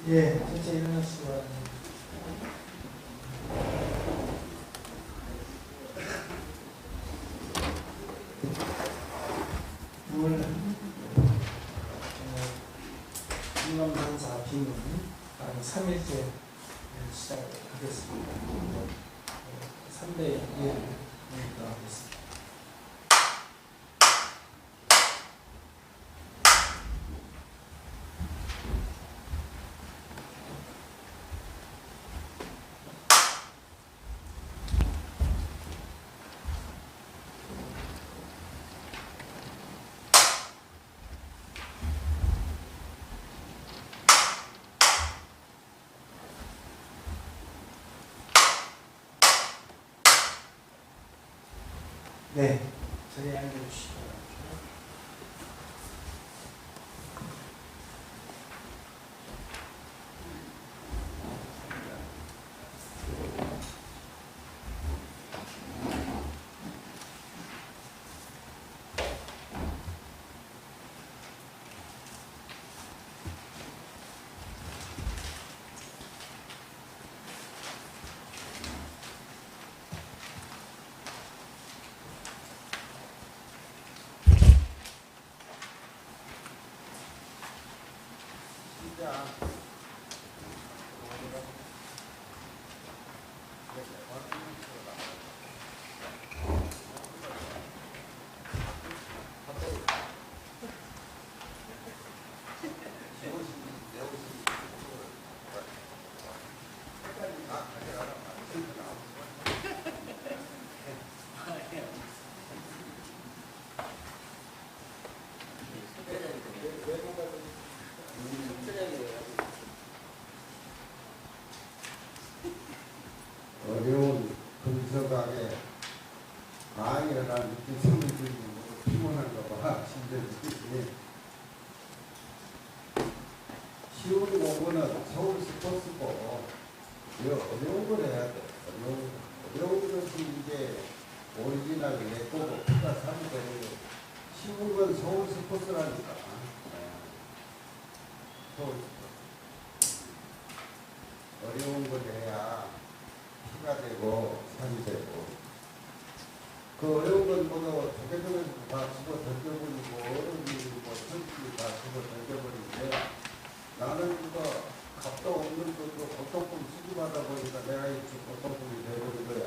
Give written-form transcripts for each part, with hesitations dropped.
예, 전체 일어나시기 바랍니다. 오늘 중남상사 비문 3일째 시작하겠습니다. 3대 이해를 하겠습니다. 네, 자리에 앉아주시기 바랍니다. 어려운 근석하게 강의를 한 느낌 생기고 피곤한가 봐. 힘들지. 쉬운 공부는 서울 스포츠고 어려운 걸 해야 돼. 어려운 것이 이제 오리지널 내 거고 피가 살이 되는 거. 쉬운 건 서울 스포츠라니까. 서울 스포츠. 어려운 걸 해야 피가 되고 살이 되고. 그 어려운 건 모두 조개종에서 다 집어 던져버리고 어른이 뭐 선수들이 다 집어 던져버리는데 나는 그거 값도 없는 것도 고통품 수집하다 보니까 내가 이 고통품이 돼버린 거야.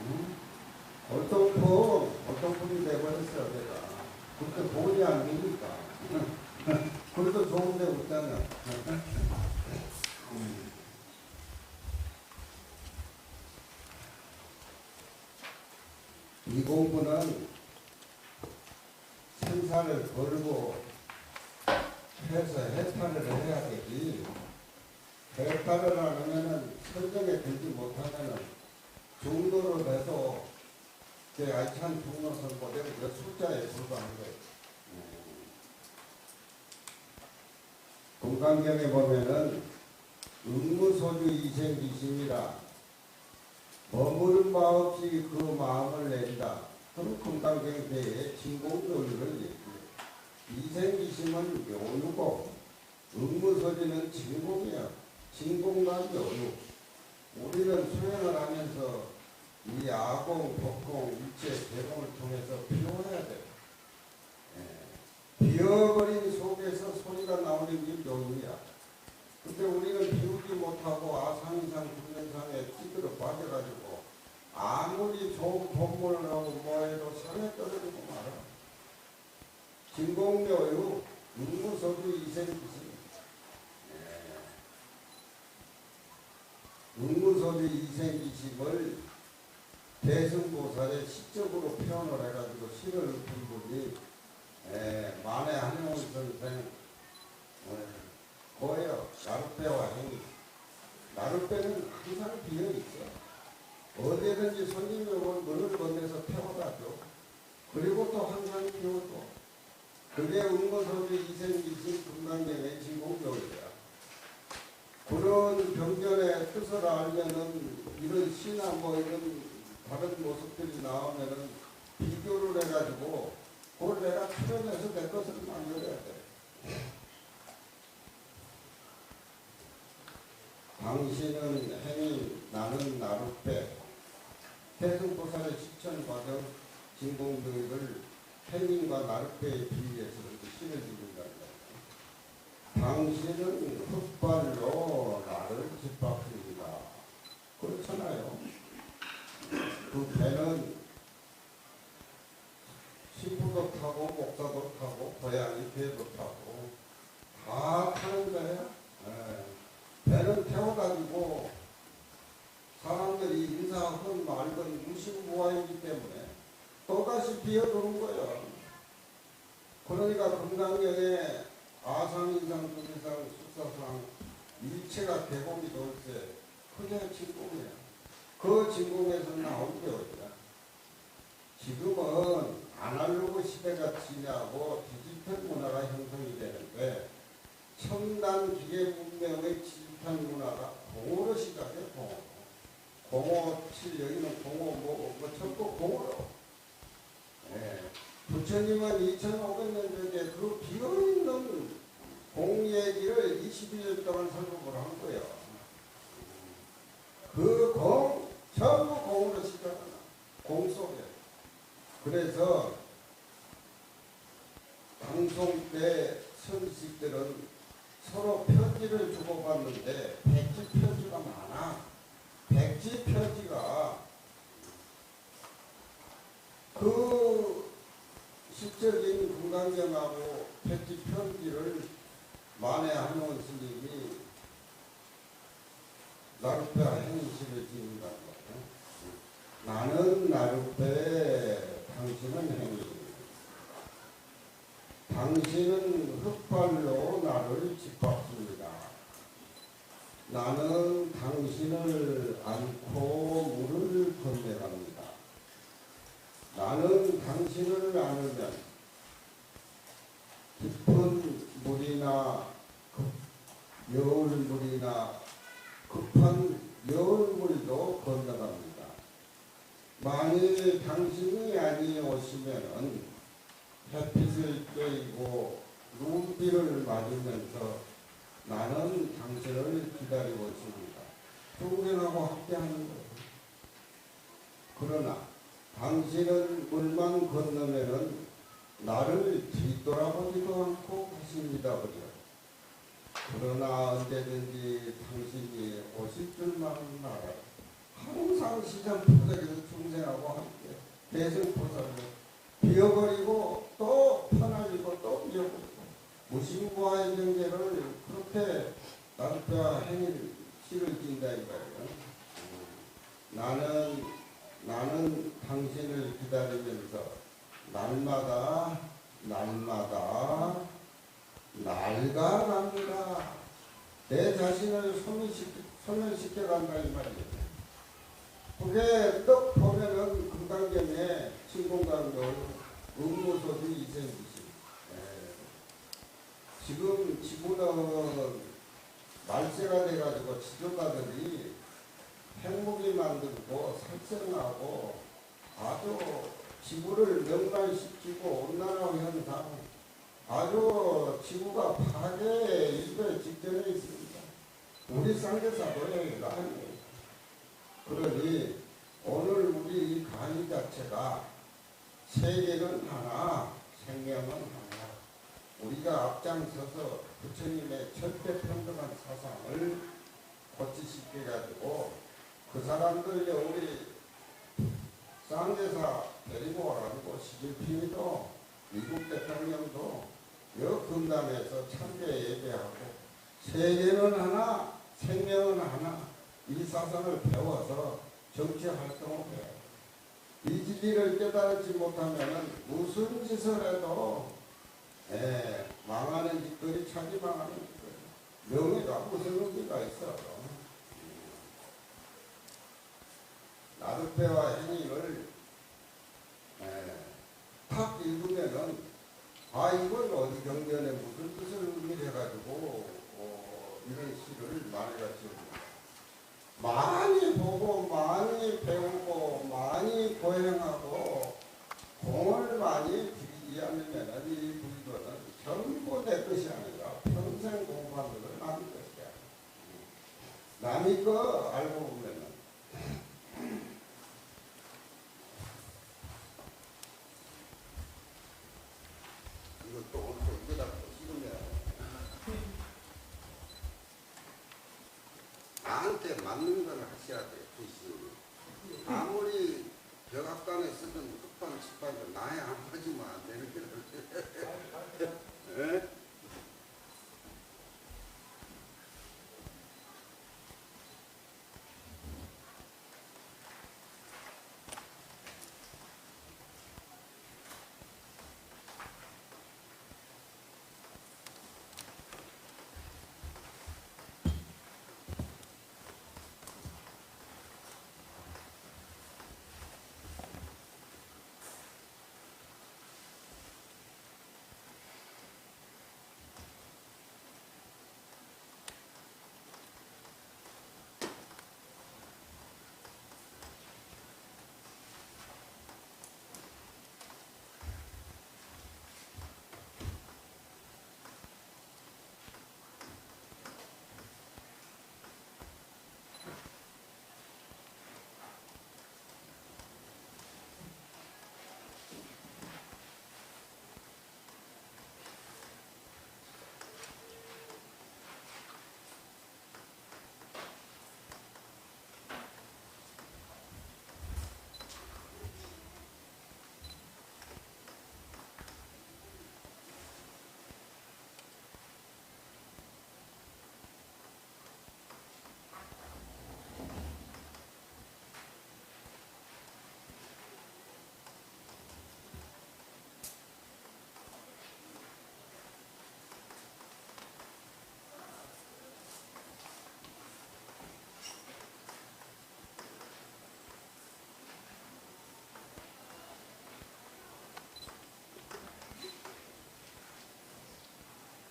응? 고통품이 돼버렸어 내가. 그렇게 돈이 안 되니까. 그래도 좋은데 없잖아. 이 공부는 생사를 걸고 해서 해탈을 해야 되지. 해탈을 안 하면은 설정에 들지 못하면은 중도로 돼도 제 알찬 중노선 모델은 그 숫자에 불과한 거예요. 공강경에 보면은 의무소주 이생기심이라 머무른 바 없이 그 마음을 낸다. 그럼 금강경대의 진공교류를 얘기해요. 이생기심은 묘유고 의무소지는 진공이야. 진공과 묘유. 우리는 수행을 하면서 이 아공, 법공, 일체 개공을 통해서 비워야 돼. 비워버린 속에서 소리가 나오는 게 묘유야. 근데 우리는 비우지 못하고 아상이상 불면상에 찌들어 빠져가지고 아무리 좋은 법문을 하고 뭐해도 산에 떨어지고 말아. 진공묘유, 의무소주 이생기심. 의무소주 이생기심을 대승보살의 시적으로 표현을 해가지고 시를 읊은 분이 만해 한용 선생 뭐예요? 나룻배와 행위. 나룻배는 항상 비어있어. 어디든지 손님이 오면 문을 건네서 태워다 줘. 그리고 또 항상 비워줘. 그게 의무소주 이생기심 금강경의 진공교류야. 그런 병전의 뜻을 알면은 이런 시나 뭐 이런 다른 모습들이 나오면은 비교를 해가지고 그걸 내가 추려내서 내 것을 만들어야 돼. 당신은 행인 나는 나룻배 태승보살의 실천과정 진공들을 행인과 나룻배에 비유해서 시를 짓는다는 거예요. 당신은 흙발로 나를 짓밟습니다. 그렇잖아요. 그 배는 신부도 타고 목사도 타고 고양이 배도 타고 다 타는 거예요. 배는 태워가지고 사람들이 인사하건 말건 무시무화이기 때문에 또다시 비어도는 거예요. 그러니까 금강경에 아상인상, 두리상, 숙사상 일체가 계곡이 돌세 그게 진공이에요. 그 진공에서 나온 게 어디야? 지금은 아날로그 시대가 지나고 디지털 문화가 형성이 되는데 첨단 기계 문명의 디지털 문화가 공으로 시작해. 공호 7 여기는 공호 뭐 전부 공으로. 부처님은 2500년 전에 그 비어있는 공 얘기를 21년 동안 설법을 한 거예요. 그 공 전부 공으로 시작하나. 공 속에. 그래서 방송 때 선식들은 서로 편지를 주고받는데 백지 편지가 많아. 백지 편지가 그 시적인 금강경하고 백지 편지를 만에 한원 스님이 나룻배 행시를 짓는다는 거예요. 나는 나룻배 당신은 행위 당신은 흙발로 나를 짓밟습니다. 나는 당신을 안고 물을 건너갑니다. 나는 당신을 안으면 깊은 물이나 여울물이나 급한 여울물도 건너갑니다. 만일 당신이 아니오시면은 햇빛을 쬐이고 눈비를 맞으면서 나는 당신을 기다리고 있습니다. 동생하고 함께하는 거예요. 그러나 당신은 물만 건너면은 나를 뒤돌아보지도 않고 가십니다. 그러나 언제든지 당신이 오실 줄만 알아요. 항상 시장 포석에서 중생하고 함께 대승포석을 비워버리고 또 편하리고 또 비워버리고 무심무화의 경계를 그렇게 나룻배와 행일 시를 띈다 이거예요. 나는 당신을 기다리면서 날마다 낡아갑니다. 내 자신을 소멸시켜 간다 이 말이에요. 그게 떡 보면은 금강경에 신공강경 음모소비 이생기시. 지금 지구는 말세가 돼가지고 지도가들이 핵무기 만들고 살생하고 아주 지구를 명랑시키고 온난화 현상 아주 지구가 파괴에 이르기 직전에 있습니다. 우리 쌍계사도의 강의. 그러니 오늘 우리 이 강의 자체가 세계는 하나, 생명은 하나. 우리가 앞장서서 부처님의 절대평등한 사상을 고치시켜가지고 그 사람들 우리 쌍계사 데리고 와가지고 시진핑도 미국 대통령도 여 금담에서 참배 예배하고 세계는 하나, 생명은 하나 이 사상을 배워서 정치 활동을 해요. 이 진리를 깨달지 못하면 무슨 짓을 해도 망하는 짓들이 차지 망하는 짓들. 명예가 무슨 의미가 있어. 나룻배와 행위를 탁 읽으면은 이건 어디 경전에 무슨 뜻을 의미해가지고 이런 시를 많이 같이 많이 보고 많이 배우고 많이 고행하고 공을 많이 들이지 않으면 이 불교는 전부 내 것이 아니라 평생 공부하는 걸 나는 것이야. 남의 이거 알고 보면은 이거 또 오늘 또 이거다 또 찍으면 나한테 맞는 걸 하셔야 돼. 대신 아무리 벽학관에 쓰던 흑반 식반도 나야 안 하지만 안 되는 게 예?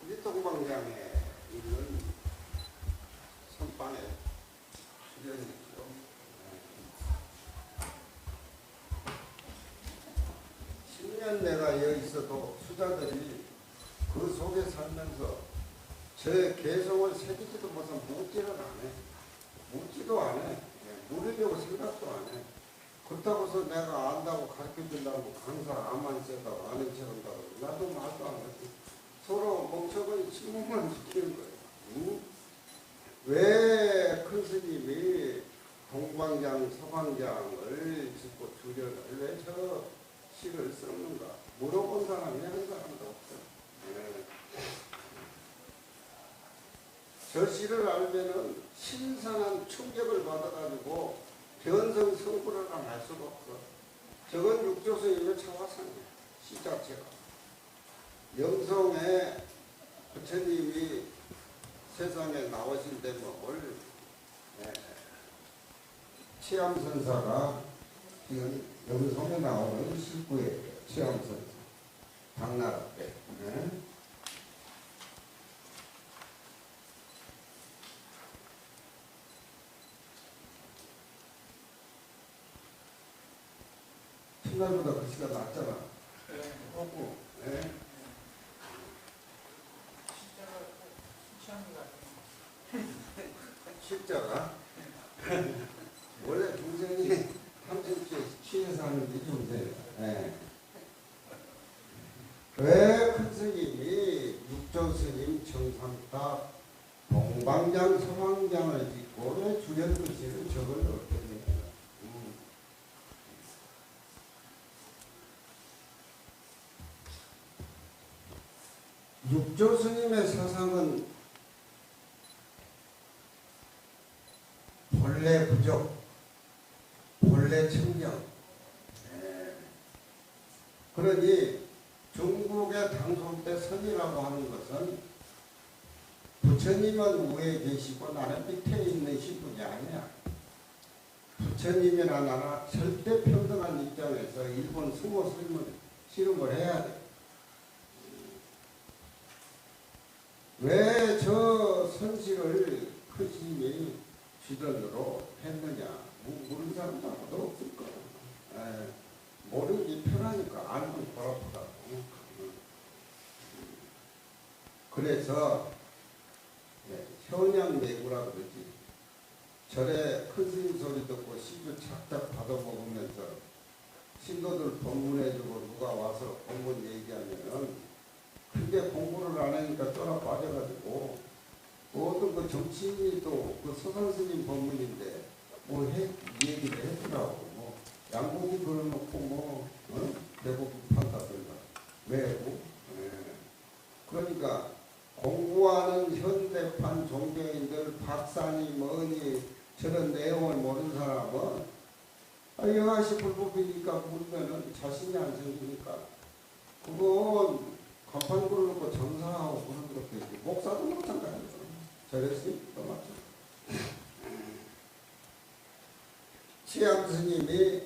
밑동방향에 있는 선방에 수련이죠. 10년 내가 여기 있어도 수자들이 그 속에 살면서 제 개성을 새기지도 못한 묻지를 안 해. 묻지도 안 해. 물으려고 생각도 안 해. 그렇다고 해서 내가 안다고 가르쳐준다고 강사 암만 쓰다고 아는 척 한다고 나도 말도 안 하지. 서로 멍청하니 침묵만 지키는 거예요. 응? 왜 큰 스님이 동방장, 서방장을 짓고 주려를 왜 저 시를 썼는가? 물어본 사람이 한 사람도 없어요. 네. 저 시를 알면은 신선한 충격을 받아가지고 변성 성불화를 할 수가 없어. 저건 육조스님의 차화상이야. 시 자체가. 영성에 부처님이 세상에 나오신 대목을 치암선사가 지금 영성에 나오는 실구예요. 치암선사. 당나라 때. 신라보다 그 시가 낫잖아. 하고, 십자가 원래 중생이 탐심죄 취해서 하는 게 중생이야. 왜 큰 스님이 육조 스님 청삼탑 동방장 서방장을 짓고 왜 주련글씨를 적을 넣었겠느냐. 육조 스님의 사상은 본래 부족, 본래 청정. 그러니 중국의 당솔 때 선이라고 하는 것은 부처님은 위에 계시고 나는 밑에 있는 신분이 아니야. 부처님이나 나나 절대 평등한 입장에서 일본 승호 씨름을 해야 돼. 왜 저 선식을 큰 스님이 주전으로 했느냐? 모르는 사람도 아무도 없을 거야. 모르기 편하니까 알면 덜 아프다고. 그래서 현양내구라 그러지. 절에 큰 스님 소리 듣고 시주 착착 받아먹으면서 신도들 법문해주고 누가 와서 법문 얘기하면은 그게 공부를 안 하니까 쫄아 빠져가지고 어떤 그 정치인이 또 그 서산스님 법문인데 뭐 얘기를 했더라고. 뭐 양고기 걸어놓고 뭐 대고기 판다든가 왜고? 그러니까 공부하는 현대판 종교인들 박사니 뭐니 저런 내용을 모르는 사람은 영아시 불법이니까 물면은 자신이 안 생기니까 그건 간판 걸어놓고 장사하고 그런 것도 있고 목사도 마찬가지죠. 저랬으니까 맞죠. 시암 스님이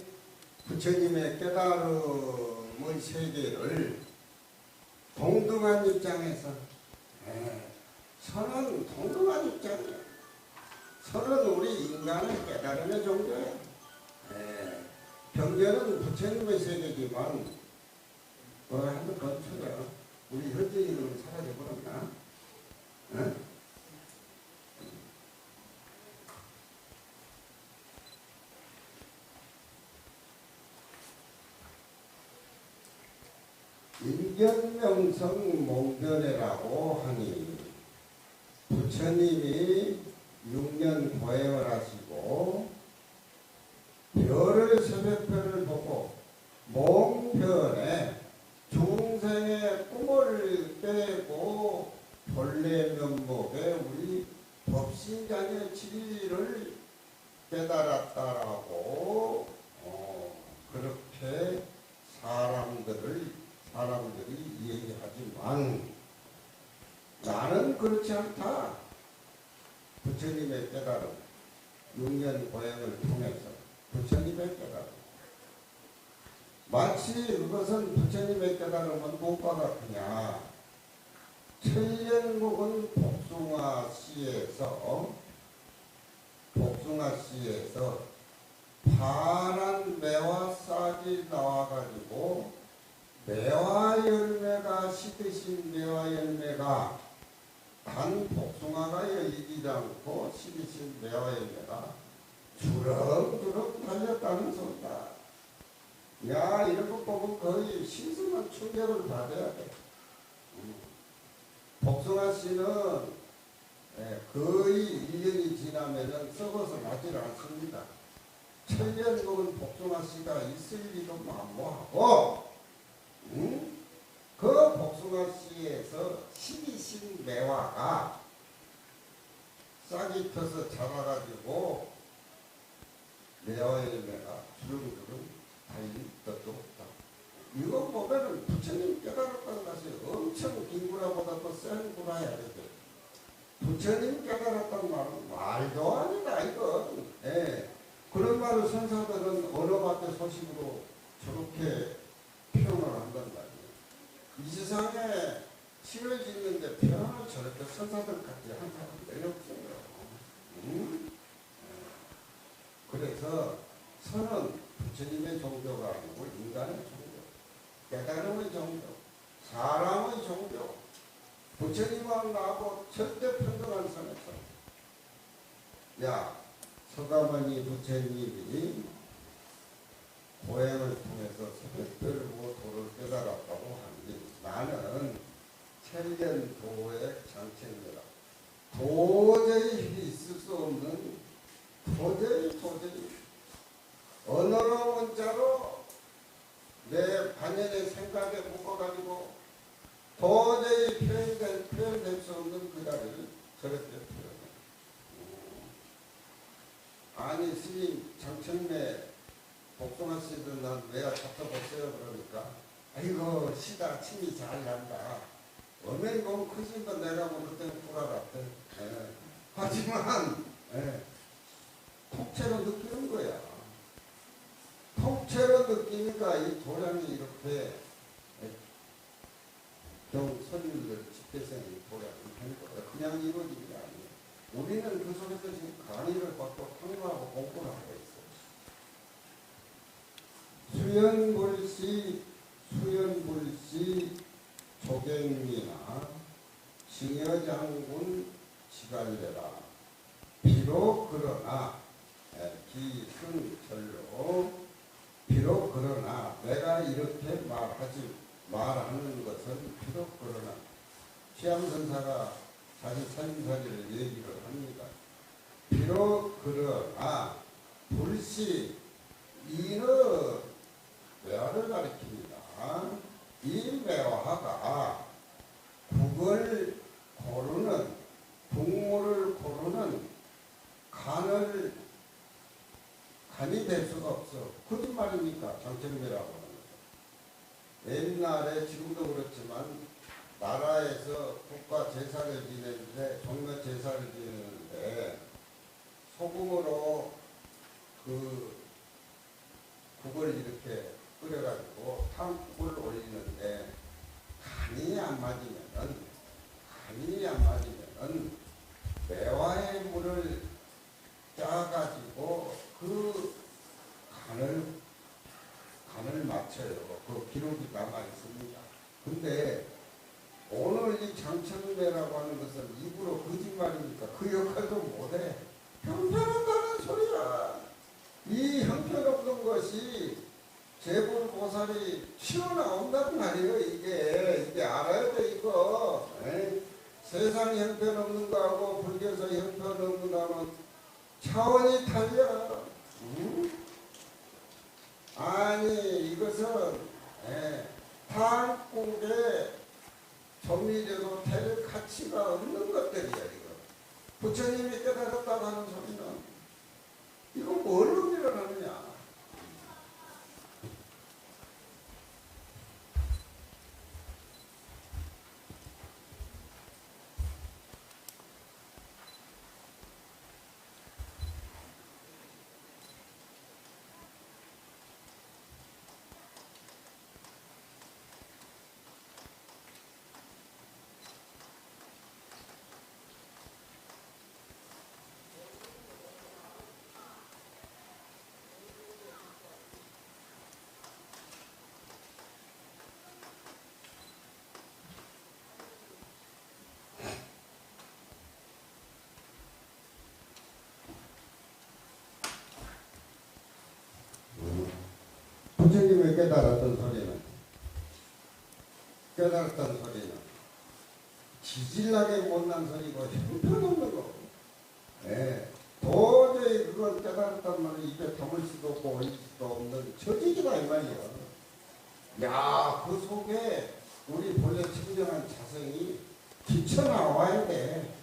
부처님의 깨달음의 세계를 동등한 입장에서 선은 동등한 입장이야. 선은 우리 인간의 깨달음의 종교야. 경전은 부처님의 세계지만 한번 건쳐요. 우리 현재인은 사라져버렸나? 인견명성 몽변회라고 하니 부처님이 6년 보행을 하시고 별을 새벽별을 보고 몽변에 중생의 꿈을 깨고 본래 면목에 우리 법신장의 진리를 깨달았다라고 그렇게 사람들이 얘기하지만 나는 그렇지 않다. 부처님의 깨달음 6년 보행을 통해서 부처님의 깨달음 마치 그것은 부처님의 깨달음은 무엇과 같으냐. 천년국은 복숭아씨에서 파란 매화 싹이 나와가지고 매화 열매가 시드신 매화 열매가 단 복숭아가 열리지 않고 시드신 매화 열매가 주렁주렁 달렸다는 소리다. 야, 이런 거 보면 거의 신선한 충격을 받아야 돼. 복숭아 씨는 거의 1년이 지나면은 썩어서 나질 않습니다. 천년 먹은 복숭아 씨가 있을 리도 만무하고, 그 복숭아 씨에서 시리신 매화가 싹이 펴서 자라가지고 매화 열매가 주렁주렁 달린 것도 없다. 이거 보면은 부처님 깨달았다는 것이 엄청 긴 구라보다 더 센 구라야 되죠. 부처님 깨달았다는 말은 말도 아니다, 이건. 그런 말을 선사들은 언어밖에 소식으로 저렇게 표현을 한단 말이에요. 이 세상에 신을 짓는데 표현을 저렇게 선사들까지 한 사람은 왜 없어요. 그래서 선은 부처님의 종교가 아니고 인간의 종교, 깨달음의 종교, 사람의 종교, 부처님하고 나하고 절대 평등한 선에서 야, 서가모니 부처님이 보행을 통해서 새벽별을 보고 도를 깨달았다고 하니 나는 천년도의 장책이라 도저히 있을 수 없는 도저히 언어로 문자로 내 반연의 생각에 묶어가지고 도저히 표현될 수 없는 그 자리를 저렇게 표현해. 아니 스님 장천매 복숭아 씨도 난 내가 잡숴봤어요. 그러니까 아이고 시다 침이 잘 난다. 어메리 보면 크신 건 내가 뭐 그때는 구라 같아. 하지만 통째로 느끼는 거야. 통째로 느끼니까 이 도량이 이렇게 선율들 집대생이 도량이 하는 거야. 그냥 이루어지는 게 아니에요. 우리는 그 속에서 지금 강의를 받고 탐구하고 공부를 하고 있어요. 수연불씨 조경미나 징여장군 지갈래라 비록 그러나 기승절로 비록 그러나 내가 이렇게 말하는 것은 비록 그러나 취향선사가 자기 살림살이를 얘기를 합니다. 비록 그러나 불시 이는 매화를 가리킵니다. 이 매화가 국을 고르는 국물을 고르는 간이 될 수가 없어. 거짓말이니까 장천매라고 하는 거죠. 옛날에 지금도 그렇지만 나라에서 국가 제사를 지내는데 종묘 제사를 지내는데 소금으로 그 국을 이렇게 끓여가지고 탕국을 올리는데 간이 안 맞으면은 매화의 물을 짜가지고 그 간을 맞춰요. 그 기록이 남아 있습니다. 근데 오늘 이 장천매라고 하는 것은 입으로 거짓말이니까 그 역할도 못해. 형편없다는 소리야. 이 형편없는 것이 제불보살이 튀어나온단 말이에요. 이게 알아야 돼 이거. 세상 형편없는 거하고 불교에서 형편없는 거하고는 차원이 달려. 아니 이것은 한국에 조미료도 될 가치가 없는 것들이야. 이거 부처님이 깨달았다고 하는 소리는 이거 뭘 의미를 하느냐. 부처님이 깨달았던 소리는 지질나게 못난 소리고 형편없는 거. 도저히 그걸 깨달았단 말이야. 입에 담을 수도 없고 올릴 수도 없는 저지기다 이 말이야. 야, 그 속에 우리 본래清정한 자성이 기쳐나와야 돼.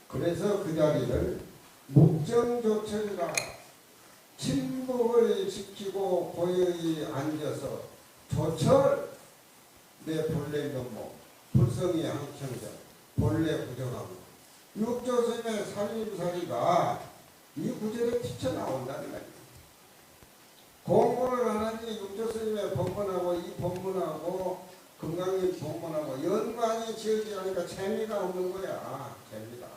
그래서 그 자리를 묵정조철이라 침묵을 지키고 고요히 앉아서 조철 내 본래 면목 불성이 항청자 본래 부정하고 육조스님의 살림살이가 이 구절에 튀쳐나온다는 거예요. 공부를 하느니 육조스님의 법문하고 이 법문하고 금강님 법문하고 연관이 지어지지 않으니까 재미가 없는 거야. 재미가.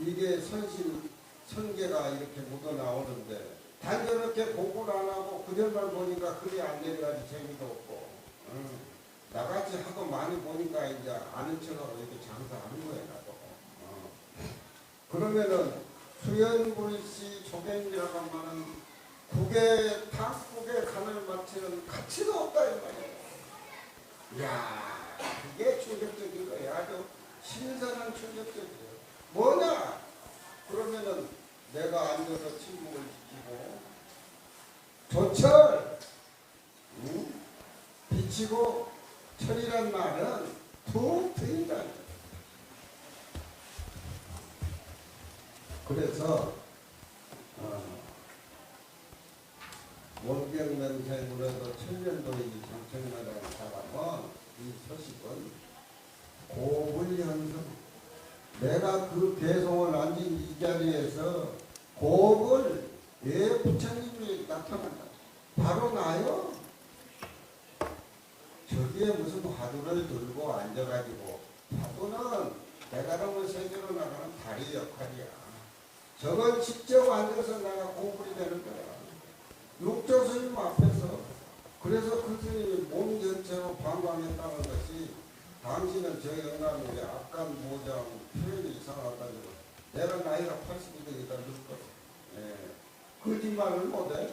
이게 선계가 이렇게 묻어나오는데 단저렇게 공부를 안 하고 그전만 보니까 그게 안 내려가지 재미도 없고 나같이 하도 많이 보니까 이제 아는 척하고 이렇게 장사하는 거야 나도. 그러면은 수연불씨 조갱이라고 하면은 탕국에 간을 맞추는 가치도 없다 이 말이야. 이야, 이게 충격적인 거야. 아주 신선한 충격적이에요. 뭐냐? 그러면은 내가 앉아서 침묵을 지키고 조철 비치고 철이란 말은 툭 트인다. 그래서 원경면세물에도 천년도의 장청이라는 사람은 이 소식은 고불현성 내가 그 개성을 앉은 이 자리에서 고불 내 부처님이 나타난다. 바로 나요. 저기에 무슨 화두를 들고 앉아가지고 화두는 깨달음을 세계로 나가는 다리 역할이야. 저건 직접 앉아서 내가 고불이 되는 거야. 육조 스님 앞에서. 그래서 그 스님이 몸 전체로 방광했다는 것이 당신은 저 영감이 악간 모장 표현이 이상하다고. 내가 나이가 80이니까 늙어. 예. 거짓말을 못해.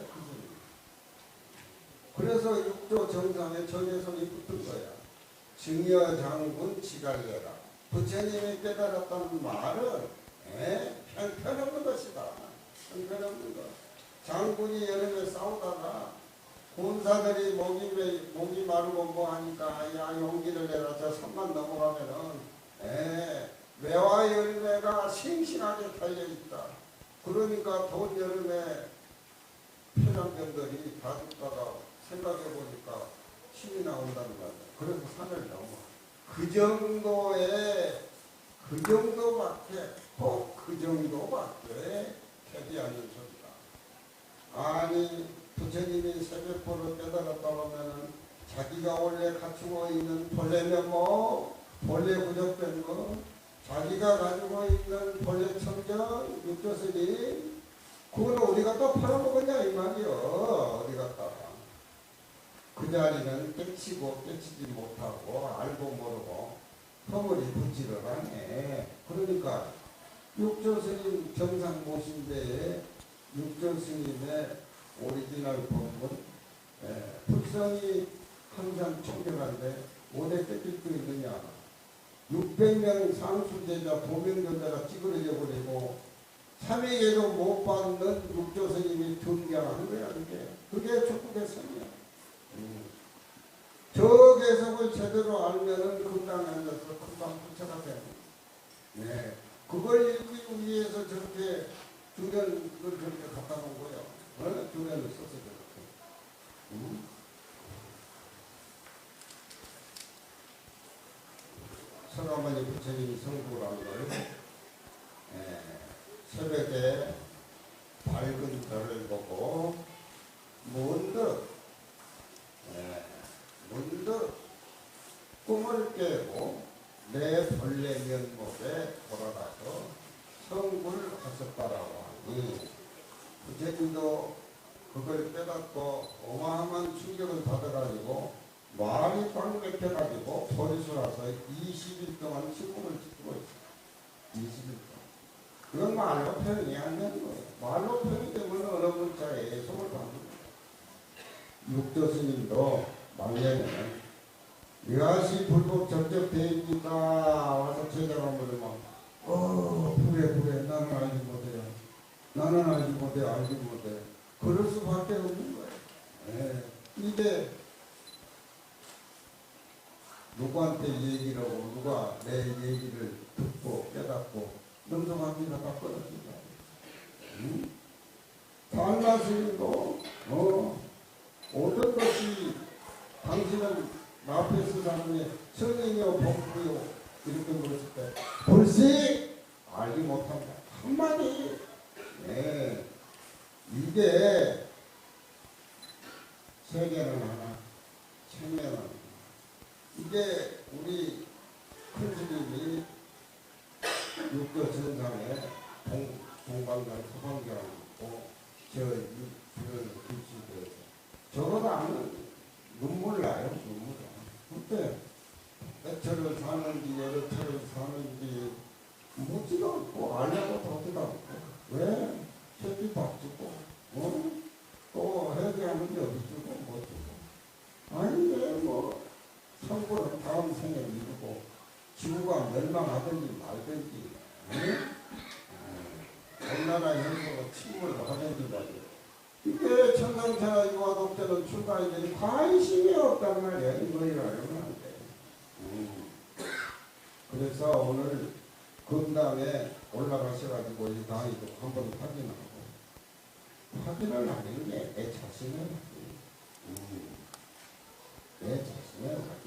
그래서 육조 정상에 전해선이 붙은 거야. 증여장군 지갈래라. 부처님이 깨달았다는 말은 편없는 것이다. 편없는 것. 장군이 여름에 싸우다가 군사들이 목이 마르고 뭐 하니까 야 용기를 내라 저 산만 넘어가면은 매화 열매가 싱싱하게 달려있다. 그러니까 돈 여름에 표장병들이 다 죽다가 생각해보니까 힘이 나온다는 거야. 그래서 산을 넘어. 그 정도밖에 꼭 그 정도밖에 되지 않는 소리다. 아니 부처님이 세계포를 깨달았다 하면은 자기가 원래 갖추고 있는 본래 면목, 본래 구적된 거, 자기가 가지고 있는 본래 청정, 육조스님, 그거는 어디 갖다 팔아먹었냐 이 말이요. 어디 갖다가. 그 자리는 깨치고 깨치지 못하고 알고 모르고 허물이 부지를 하네. 그러니까 육조스님 정상 모신 데에 육조스님의 오리지널 본문, 불성이 항상 청결한데 어디 뺏길 수 있느냐. 600명 상수제자 도명전자가 찌그러져 버리고 3회에도 못 받는 육조스님이 등장하는 거야. 그게 축복의 성이야. 저 계석을 제대로 알면은 금방에 앉아서 금방 부처가 되는 거야. 그걸 읽기 위해서 저렇게 주변을 저렇게 갖다 놓은 거예요. 주변을 써서 저렇게. 서가모니 부처님이 성도를 한 걸, 새벽에 밝은 별을 보고, 문득 꿈을 깨고, 내 본래 면목에 돌아가서 성불을 하셨다라고 하니, 부처님도 그걸 깨닫고 어마어마한 충격을 받아가지고 말이 꽉 막혀가지고 소리수라서 20일 동안 침묵을 지키고 있어요. 20일 동안. 그건 말로 표현이 안 되는 거예요. 말로 표현이 되면 어느 문자에 손을 받는 거예요. 육조스님도 말년에는 이것이 불법 적적대입니다. 와서 제자가 물으면 그래 나는 알지 못해요. 나는 알지 못해. 그럴 수밖에 없는 거예요. 이게 누구한테 얘기를 하고 누가 내 얘기를 듣고 깨닫고 능동합니다. 다 끊어진다. 달마스님도 어떤 것이 당신은 마페스 사람의 성인이요 복부요 이렇게 물었을 때 불식 알지 못한다. 한마디. 이게 세계는 하나, 생명은 하나. 이게 우리 큰 스님이 육조 전상에 동방장 서방장 있고 저 주변 글씨들 저거다 하면 눈물 나요. 그때 애처를 사는지 여러 처를 사는지 묻지도 않고 알려고 하지도 않고 왜? 새끼 밥 주고 또 회개하는 게 어디 주고 못 주고 아닌데 뭐 성부는 다음 생에 이루고 지구가 멸망하든지 말든지 온나라 현수가 침몰을 하든지 말이야. 이게 천상천하 유아독자는 출가인들이 관심이 없단 말이야. 이거를 알면 안 돼. 그래서 오늘 금담에 올라가셔가지고 이 강의도 한번 확인을 하는 게 내 자신을 확인. 내 자신을 확인.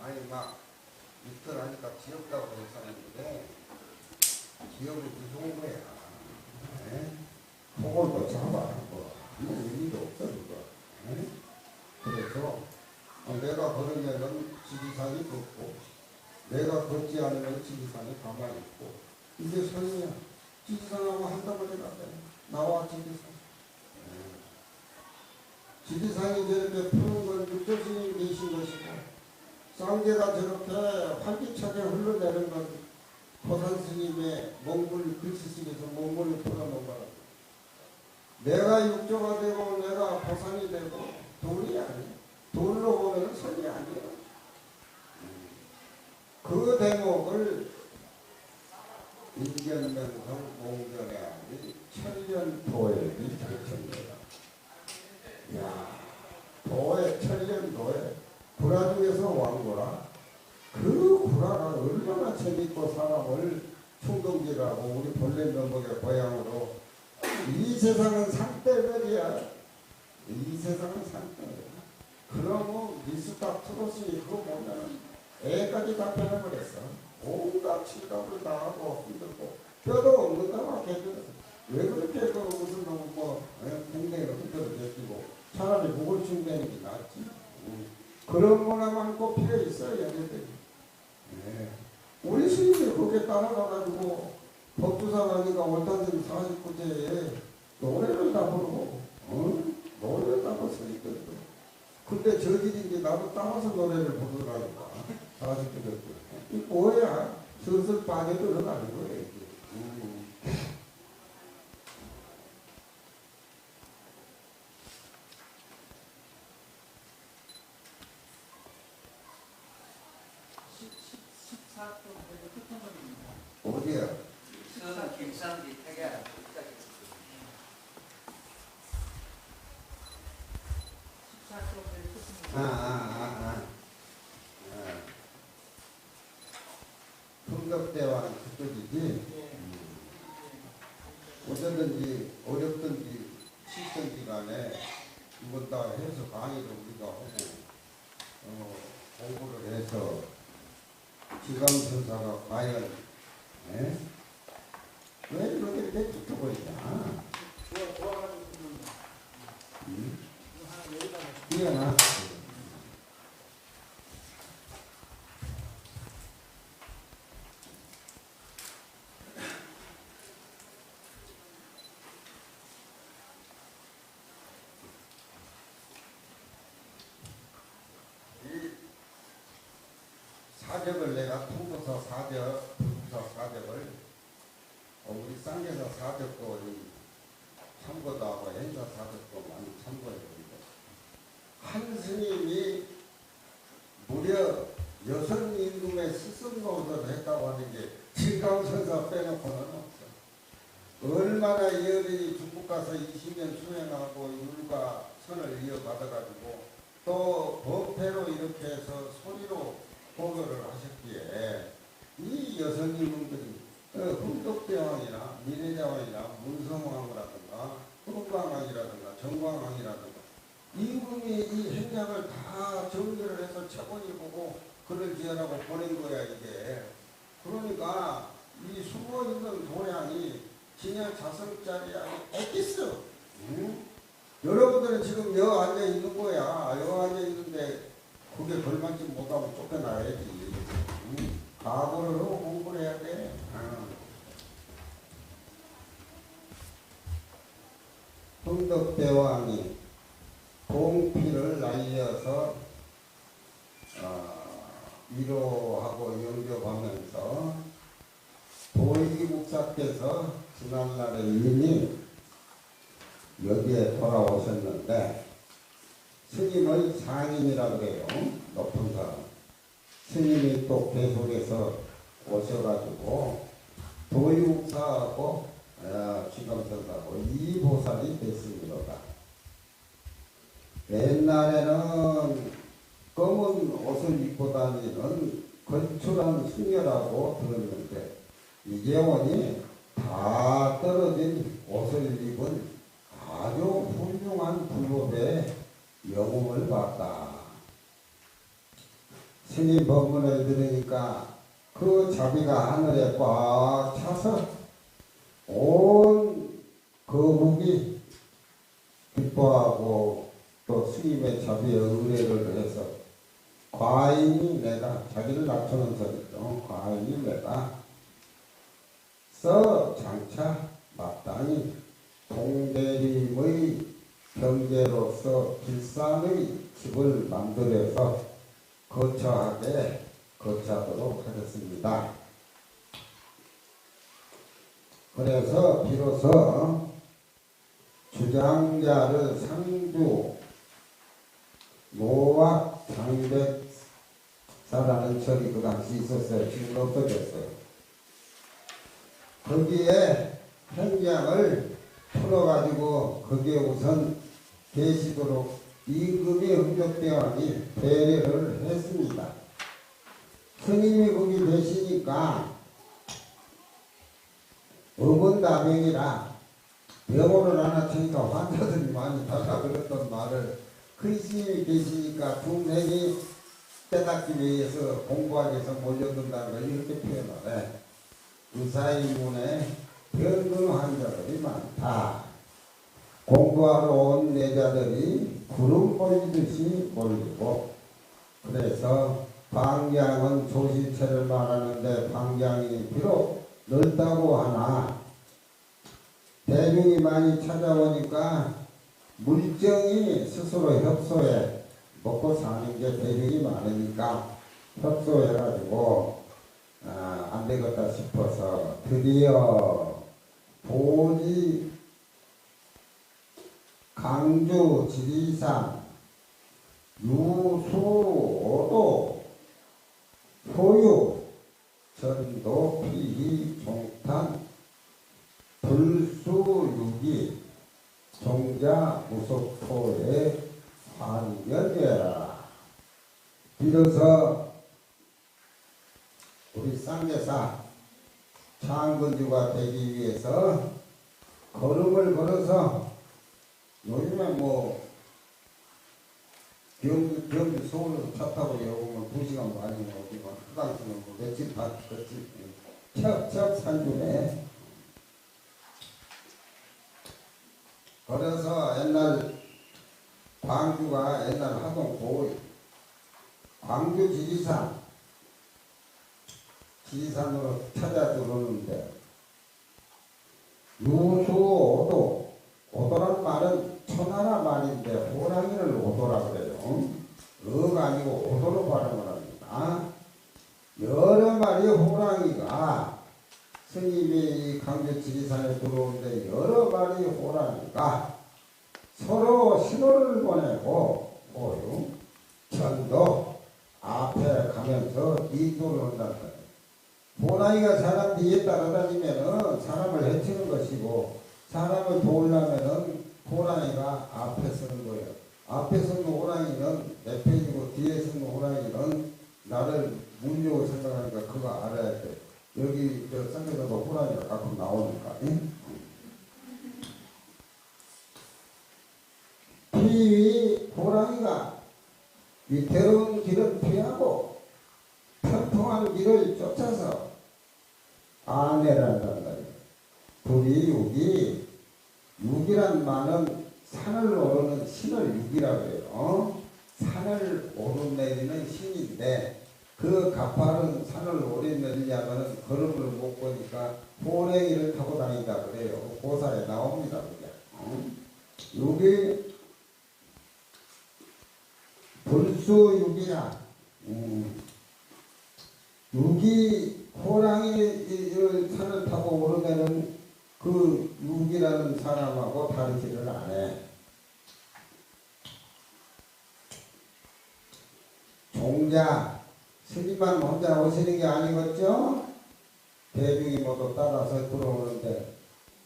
아니 막 이틀 하니까 귀엽다고 했었는데 기억이 무서운 거야. 그걸도 잡아. 이거 의미도 없어 그거. 그래서 내가 걸으면은 지리산이 걷고 내가 걷지 않으면 지리산이 가만히 있고 이게 선이야. 지리산하고 한꺼번에 갔다. 나와 지리산. 지리산이 저렇게 푸른 건 육조스님 계신 것이고 쌍계가 저렇게 활기차게 흘러내는 건 호산스님의 몽골 글씨식에서 몽골이 풀어놓은 거라. 내가 육조가 되고 내가 호산이 되고 돌이 아니야. 돌로 보면 선이 아니야. 그 대목을 인견명성 몽견의 아니 천년도액이 결정돼요. 야, 도에 천년도에 구라 중에서 왕구라. 그 구라가 얼마나 재밌고 사람을 충동질하고 우리 본래 면목의 고향으로 이 세상은 상대별이야. 이 세상은 상대별이야. 그러면 미스터 트롯이 그거 보면 애까지 다 변해버렸어. 온갖 칠갑을 다 하고 힘들고 뼈도 없는다고 걔들 왜 그렇게 그 무슨 뭐 공댕이로 흩어져 제끼고 차라리 목을 충대는 게 낫지. 그런 문화만 꼭 필요 있어요 얘네들이. 네. 우리 스님이 그렇게 따라가가지고 법주사가니까 원탄스님 49제에 노래를 다 부르고 노래를 다 부르니까 근데 저질인지 나도 따라서 노래를 부르라니까 49제 이 뭐야 슬슬 빠져들어가는 거예요 이게. 어디야? 서산 김산지 태계하라. 흥덕대왕 그쪽이지? 어쩌든지 어렵든지 쉽든지 간에 이건 다 해서 강의를 우리가 하고 공부를 해서 지감천사가 과연 왜 이렇게 붙어버리냐? 미안하. 사적을 내가 통도사 사적, 불국사 사적을 우리 쌍계사 사적도 참고도 하고 행사 사적도 많이 참고해보는데 한 스님이 무려 6임금의 스승노릇을 했다고 하는 게 칠강천사 빼놓고는 없어. 얼마나 이 어린이 중국 가서 20년 수행하고 율과 선을 이어받아가지고 또 법회로 이렇게 해서 소리로 보고를 하셨기에 이 여성임금들이 흥덕대왕이나 미래자왕이나 문성왕이라든가 흥광왕이라든가 정광왕이라든가 임금이 이 행약을 다 정리를 해서 차분히 보고 글을 지으라고 보낸 거야 이게. 그러니까 이 숨어있는 도량이 진열 자성짜리 아니 엑기스. 여러분들은 지금 여 앉아 있는 거야. 여 앉아 있는데 그게 걸맞지 못하면 쫓겨나야지. 각오를 하고 공부를 해야 돼. 흥덕대왕이 동피를 날려서 위로하고 영접하면서 도의국사께서 지난날에 이미 여기에 돌아오셨는데 스님의 상인이라 그래요. 높은 사람. 스님이 또 계속해서 오셔가지고 도의국사하고 지감선사하고 이 보살이 됐습니다. 옛날에는 검은 옷을 입고 다니는 건출한 수녀라고 들었는데 이제 오니 다 떨어진 옷을 입은 아주 훌륭한 불법의 영웅을 봤다. 스님 법문을 들으니까 그 자비가 하늘에 꽉 차서 온 거북이 기뻐하고 또 스님의 자비에 의뢰를 해서 과인이 내가 자기를 낮추는 소리죠. 과인이 내가 써 장차 마땅히 동대림의 경제로서 길산의 집을 만들어서 거처하게 거처하도록 하겠습니다. 그래서 비로소 주장자를 상주 노악 장백사라는 절이 그 당시 있었어요. 지금 없어졌어요. 거기에 현장을 풀어가지고 거기에 우선 계시도록 임금이 흥족대왕이 배려를 했습니다. 스님이 거기 계시니까 어문다병이라 병원을 하나 치니까 환자들이 많이 달라 그랬던 말을 그 스님이 계시니까 중생이 깨닫기 위해서 공부하기 위해서 몰려든다는 걸 이렇게 표현을 해. 의사인문에 병든 환자들이 많다. 공부하러 온 내자들이 구름 몰리듯이 몰리고, 그래서 방향은 조실체를 말하는데 방향이 비록 넓다고 하나 대중이 많이 찾아오니까 물정이 스스로 협소해 먹고 사는 게 대중이 많으니까 협소해가지고 안 되겠다 싶어서 드디어 보지 강주 지리산 유수오도 소유 전도 피희 종탄 불수유기 종자 무속토에 환견되라. 비로소 우리 쌍계사 창건주가 되기 위해서 걸음을 걸어서 요즘에 뭐 경주 서울에서 차 타고 여오면 2시간 반이면 어디가 그 당시는 뭐 며칠 봤겠지. 척척 산중에 그래서 옛날 광주가 옛날 하동 고을 광주 지리산으로 찾아 들어오는데 유수오도 오도란 말은 천하나 말인데 호랑이를 오도라 그래요. 어가 아니고 오도로 발음을 합니다. 여러 마리의 호랑이가 스님이 이 강주 지리산에 들어오는데 여러 마리의 호랑이가 서로 신호를 보내고 호유, 전도 앞에 가면서 이도를 한다는 거예요. 호랑이가 사람 뒤에 따라다니면은 사람을 해치는 것이고 사람을 도우려면은 호랑이가 앞에 서는 거예요. 앞에 서는 호랑이는 내 편이고 뒤에 서는 호랑이는 나를 물려고 생각하니까 그거 알아야 돼. 여기 저 쌍계사도 호랑이가 가끔 나오니까. 피위 호랑이가 위태로운 길을 피하고 평평한 길을 쫓아서 아내란단 말이에요. 불이 육이란 말은 산을 오르는 신을 육이라고 해요. 산을 오르내리는 신인데 그 가파른 산을 오르내리려면 걸음을 못 보니까 호랭이를 타고 다닌다 그래요. 고사에 나옵니다. 육이 불수육이라 육이 호랑이 산을 타고 오르면은 그 육이라는 사람하고 다르지를 않아. 종자 스님만 혼자 오시는 게 아니겠죠? 대중이 모두 따라서 들어오는데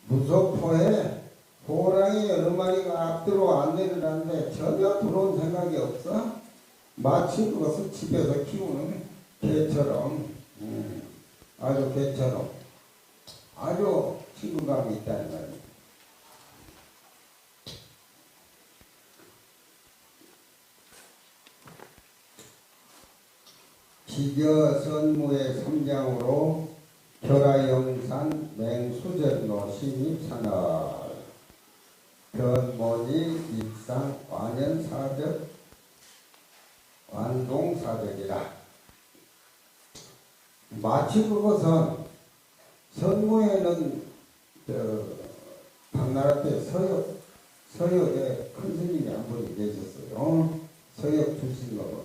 무소포에 호랑이 여러 마리가 앞뒤로 안내를 하는데 전혀 들어온 생각이 없어. 마치 그것을 집에서 키우는 개처럼 아주 개처럼 아주 친근감이 있다는 말이에요. 기저선무의 3장으로 결하영산 맹수전로 신입산업 변모니 입상 완연사적 완동사적이라. 마치 그것은 선무에는 당나라 때 서역에 큰 스님이 한 분이 계셨어요. 서역 출신으로.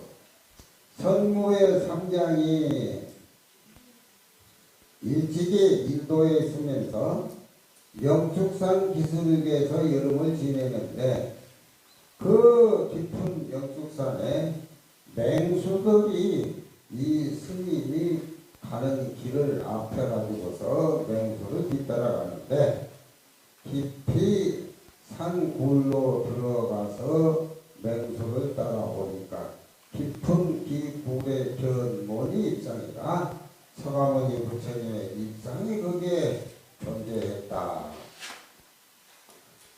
선무의 삼장이 일찍이 일도에 있으면서 영축산 기슭에서 여름을 지내는데 그 깊은 영축산에 맹수들이 이 스님이 가는 길을 앞에 가지고서 맹수를 뒤따라가는데 깊이 산굴로 들어가서 맹수를 따라오니까 깊은 기굴의 견문이 입상이라 서가모니 부처님의 입상이 거기에 존재했다.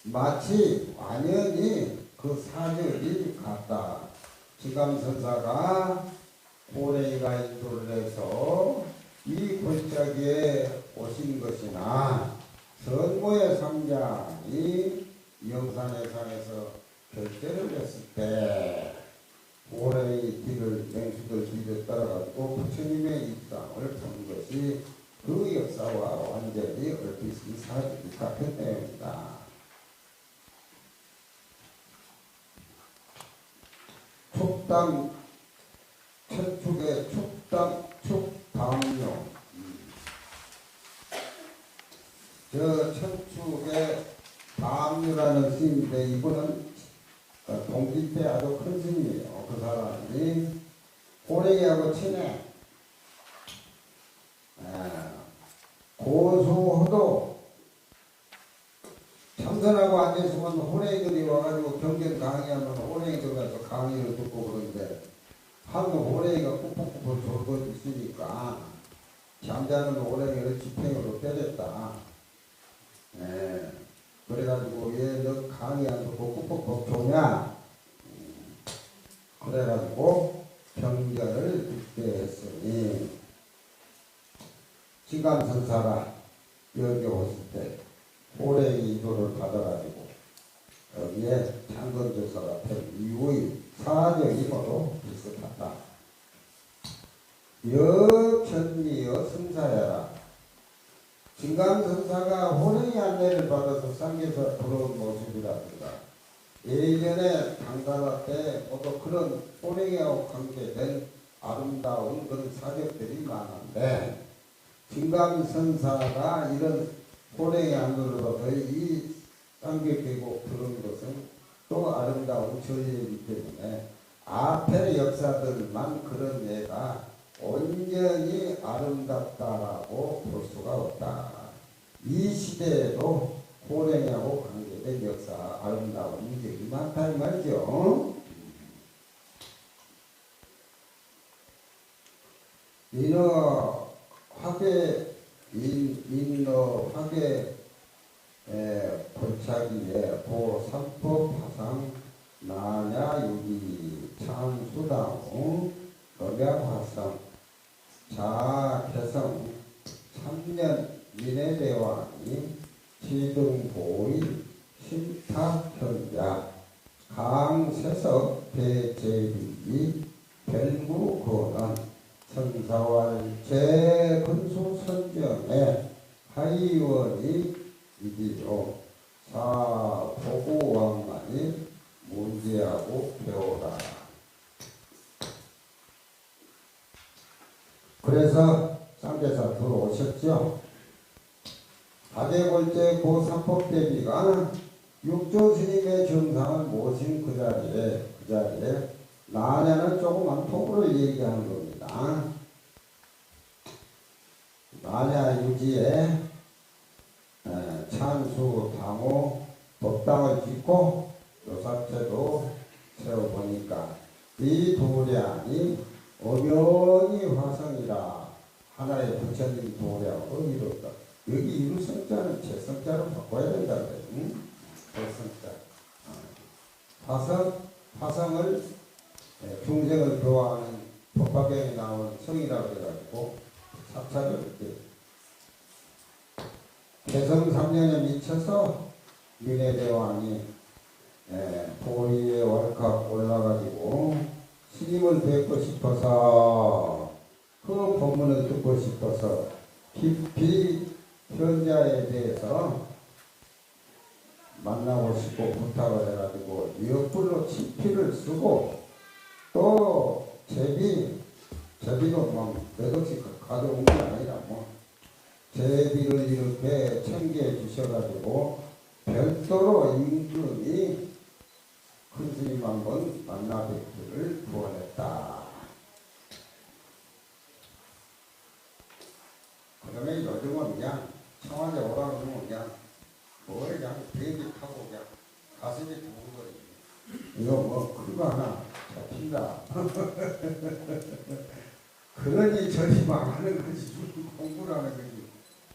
마치 완연히 그 사절이 같다. 지감선사가 고래이가 인도를 해서 이 골짜기에 오신 것이나 선모의 삼장이 영산해상에서 결제를 했을 때 고래의 길을 맹수들 길을 따라가지고 부처님의 입상을 본 것이 그 역사와 완전히 얼핏이 사실이 같은 내용이다. 축담 천축의 축담용 저 천축의 담유라는 스님인데 이분은 동기 때 아주 큰 스님이에요. 그 사람이 호랭이하고 친해. 고수호도 참선하고 앉아있으면 호랭이들이 와가지고 경전 강의하면 호랭이들 가서 강의를 듣고 그러는데 한국 호랭이가 꾹꾹꾹 졸고 있으니까 잠자는 호랭이를 지팽으로 때렸다. 그래가지고 얘 너 강의 안 듣고 꾹꾹꾹 조냐? 그래가지고 경전을 듣게 했으니 지감선사가 여기 오실 때 호랭이 이도를 받아가지고 여기에 창건조사가 된 이후의 사정이 모두 비슷하다. 여천리여 승사야라. 진감선사가 호랭이 안내를 받아서 상계에서 들어온 모습이라든가 예전에 당가라 때 모두 그런 호랭이하고 관계된 아름다운 그런 사격들이 많은데 진감선사가 이런 호랭이 안내를 받아 이 상계계곡 들어온 것은 또 아름다운 저예이기 때문에 앞의 역사들만 그런 예가 온전히 아름답다라고 볼 수가 없다. 이 시대에도 호랭이하고 관계된 역사 아름다운 일들이 많다 이 말이죠. 인어 화계 골짜기에 보삼법 화상 나냐유기 참수당 법약화상 자개성 3년 민해대왕이 지등보의 심탁현자 강세석 대제비이 별구거는 선사왈 제근소선정에 하의원이 이기로 사포구왕만이 문제하고 배우라. 그래서 쌍계사 들어오셨죠. 가대골제 고삼법대비가 육조스님의 정상을 모신 그 자리에 나냐는 조그만 토구를 얘기하는 겁니다. 나냐 유지에 찬수 당호 법당을 짓고 요사태도 세워보니까 이 도량이 엄연히 화성이라 하나의 부처님 도량으로 이뤘다. 여기 이루 성자는 제 성자로 바꿔야 된다 그래요. 응? 화성을 중생을 교화하는 법화경에 나온 성이라고 해가지고 사찰을 이렇게 개성 3년에 미쳐서 민해대왕이 보리에 왈칵 올라가지고 스님을 뵙고 싶어서 그 법문을 듣고 싶어서 깊이 현자에 대해서 만나고 싶고 부탁을 해가지고 옆불로 치피를 쓰고 또 제비도 몇 억씩 가져온 게 아니라 제비를 이렇게 챙겨 주셔가지고 별도로 임금이 큰 스님 한번 만나 뵙기를 구원했다. 그러면 요즘은 그냥 청와대 오라 그러면 그냥 그냥 비행기 타고 그냥 가슴이 두근거리네. 이거 큰 거 하나 잡힌다. 그러니 저리 망하는 거지. 공부를 하는 거지.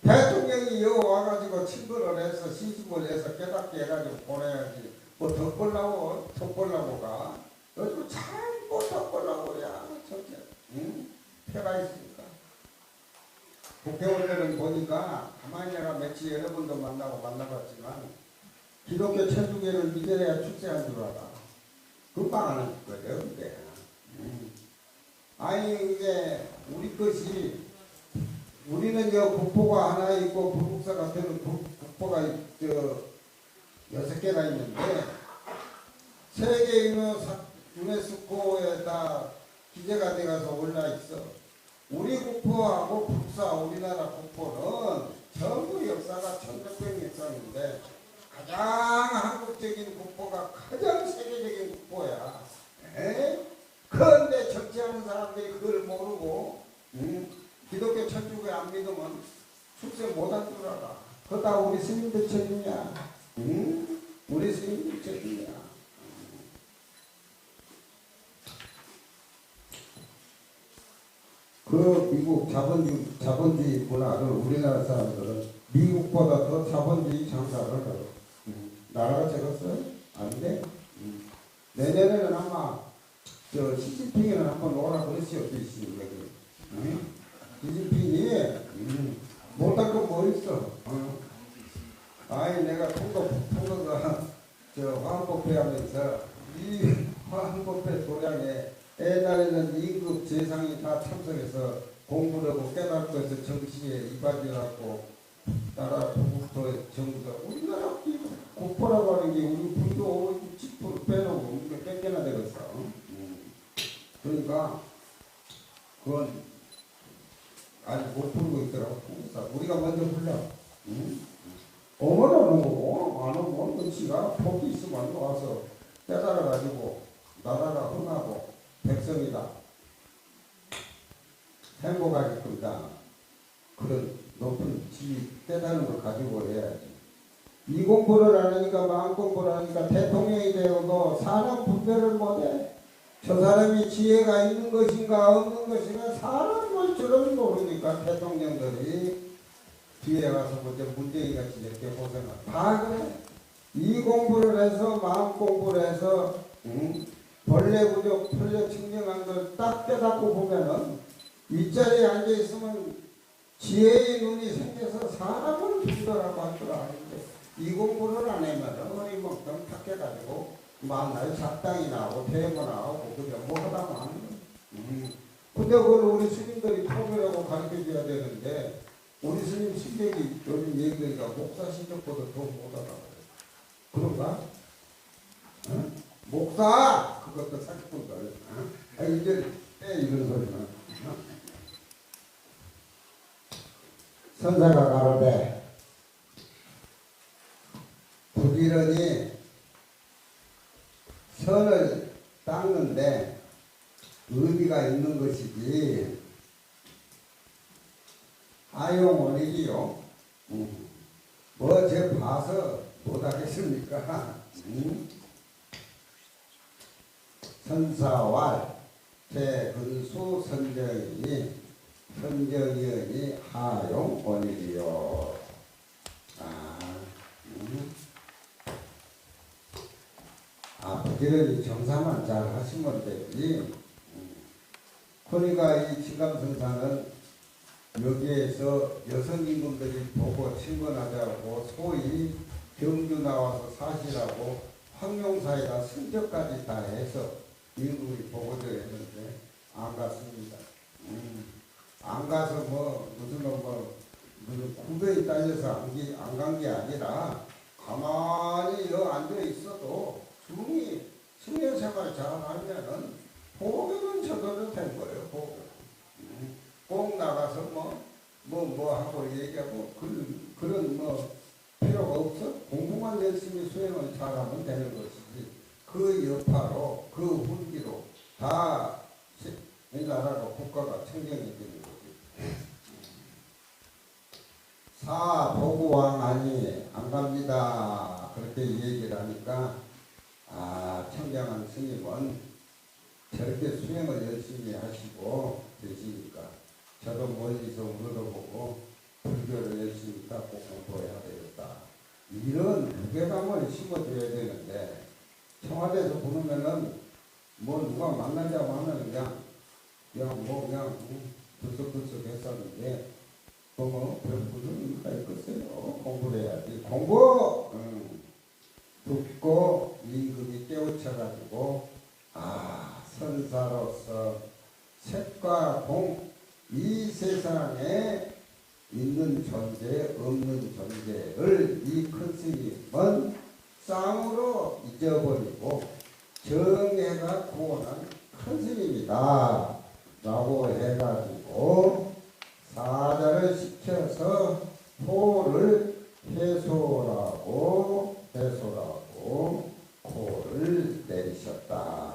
대통령이 여기 와가지고 친구를 해서 시집을 해서 깨닫게 해가지고 보내야지. 덕벌라고 가. 요즘 자꾸 덕벌라고야. 진짜. 응? 표가 있으니까. 국회의원들은 보니까 가만히 내가 며칠 여러 번도 만나봤지만 기독교 천주교를 믿어야 출세한 줄 알아. 금방 하는 거예요, 근데. 아니, 이게 우리 것이 우리는 국보가 하나 있고 불국사 같은 국보가 6개가 있는데 세계 유네스코에 다 기재가 돼가서 올라 있어. 우리 국보하고 국사, 우리나라 국보는 전부 역사가 1600년 역사인데 가장 한국적인 국보가 가장 세계적인 국보야. 그런데 정치하는 사람들이 그걸 모르고 기독교 천주교에 안 믿으면 출세 못할 줄 알아. 그거 다 우리 스님들 책임이야. 우리 스님들 책임이야. 그 미국 자본주의 문화를 우리나라 사람들은 미국보다 더 자본주의 장사를 하고 나라가 적었어요? 안 돼? 내년에는 아마 시진핑이는 한번 오라 그랬어요. 시진핑이 못할 건 뭐 있어? 아니 내가 통거가 화한법회 하면서 이 화한법회 도량에 옛날에는 2급 재상이 다 참석해서 공부를 하고 깨닫고 해서 정치에 이바지하고 나라 도국도 정부도 우리나라 국보라고 하는 게 우리 불교 10% 빼놓고 우리가 뺏겨나 되겠어. 그러니까 그건 아직 못 부르고 있더라고. 우리가 먼저 불러. 어머나 오고 안 오면 지가 복이 있으면 와서 깨달아가지고 나라가 흥하고 백성이다 행복하게끔다 그런 높은 지 깨달은 걸 가지고 해야지. 이 공부를 안 하니까 마음 공부를 하니까 대통령이 되어도 사람 분별을 못해. 저 사람이 지혜가 있는 것인가 없는 것인가 사람을 줄을 모르니까 대통령들이 뒤에 가서 문재인같이 이렇게 고생을 다 그래. 이 공부를 해서 마음 공부를 해서 벌레 부족 벌레 증명한 걸 딱 깨닫고 보면은 이 자리에 앉아있으면 지혜의 눈이 생겨서 사람을 분별하고 할 줄 아는데 이 공부를 안 하면 어리멍텅 탁해가지고 만날 작당이 나오고 대모 나오고 그냥 뭐 하다 마는 거야. 근데 그걸 우리 스님들이 통일하고 가르쳐줘야 되는데 우리 스님 실력이 요즘 얘기하니까 목사 실력보다 더 못하다 그래. 그런가? 응? 목사! 그것도 사기꾼들. 이제 이런 소리는. 선사가 가로되 부지런히 선을 닦는데 의미가 있는 것이지 아용원이지요. 뭐 제 봐서 못하겠습니까? 선사왈 대근수 선정이니 하용원이지요. 부지런히 정사만 잘 하시면 되지. 그러니까 이 진감선사는 여기에서 여성 임금들이 보고 친근하자고 소위 경주 나와서 사시라고 황룡사에다 승적까지 다 해서 임금이 보고도 했는데 안 갔습니다. 안 가서 무슨 구별이 딸려서 안 간 게 아니라 가만히 여 앉아 있어도 중이 승려 생활 잘 하면은 보험은 저절로 된 거예요. 보험. 꼭 나가서 뭐 하고 얘기하고 그런 필요가 없어. 공부만 열심히 수행을 잘하면 되는 것이지. 그 여파로 그 훈기로 다 이 나라가 국가가 청정해지는 거지. 사보고왕하니 안 갑니다. 그렇게 얘기를 하니까 청정한 스님은 저렇게 수행을 열심히 하시고 계시니까 저도 멀리서 물어보고 불교를 열심히 닦고 공부해야 되겠다. 이런 무게감을 심어줘야 되는데 청와대에서 부르면은 누가 만나자고 하면 그냥 들썩들썩 했었는데 별 무슨 의미가 있겠어요. 공부를 해야지. 공부! 듣고 임금이 깨우쳐가지고 선사로서 색과 공, 이 세상에 있는 존재, 없는 존재를 이 큰 스님은 쌍으로 잊어버리고 정예가 구원한 큰 스님이다 라고 해가지고 사자를 시켜서 포를 해소라고 코를 내리셨다.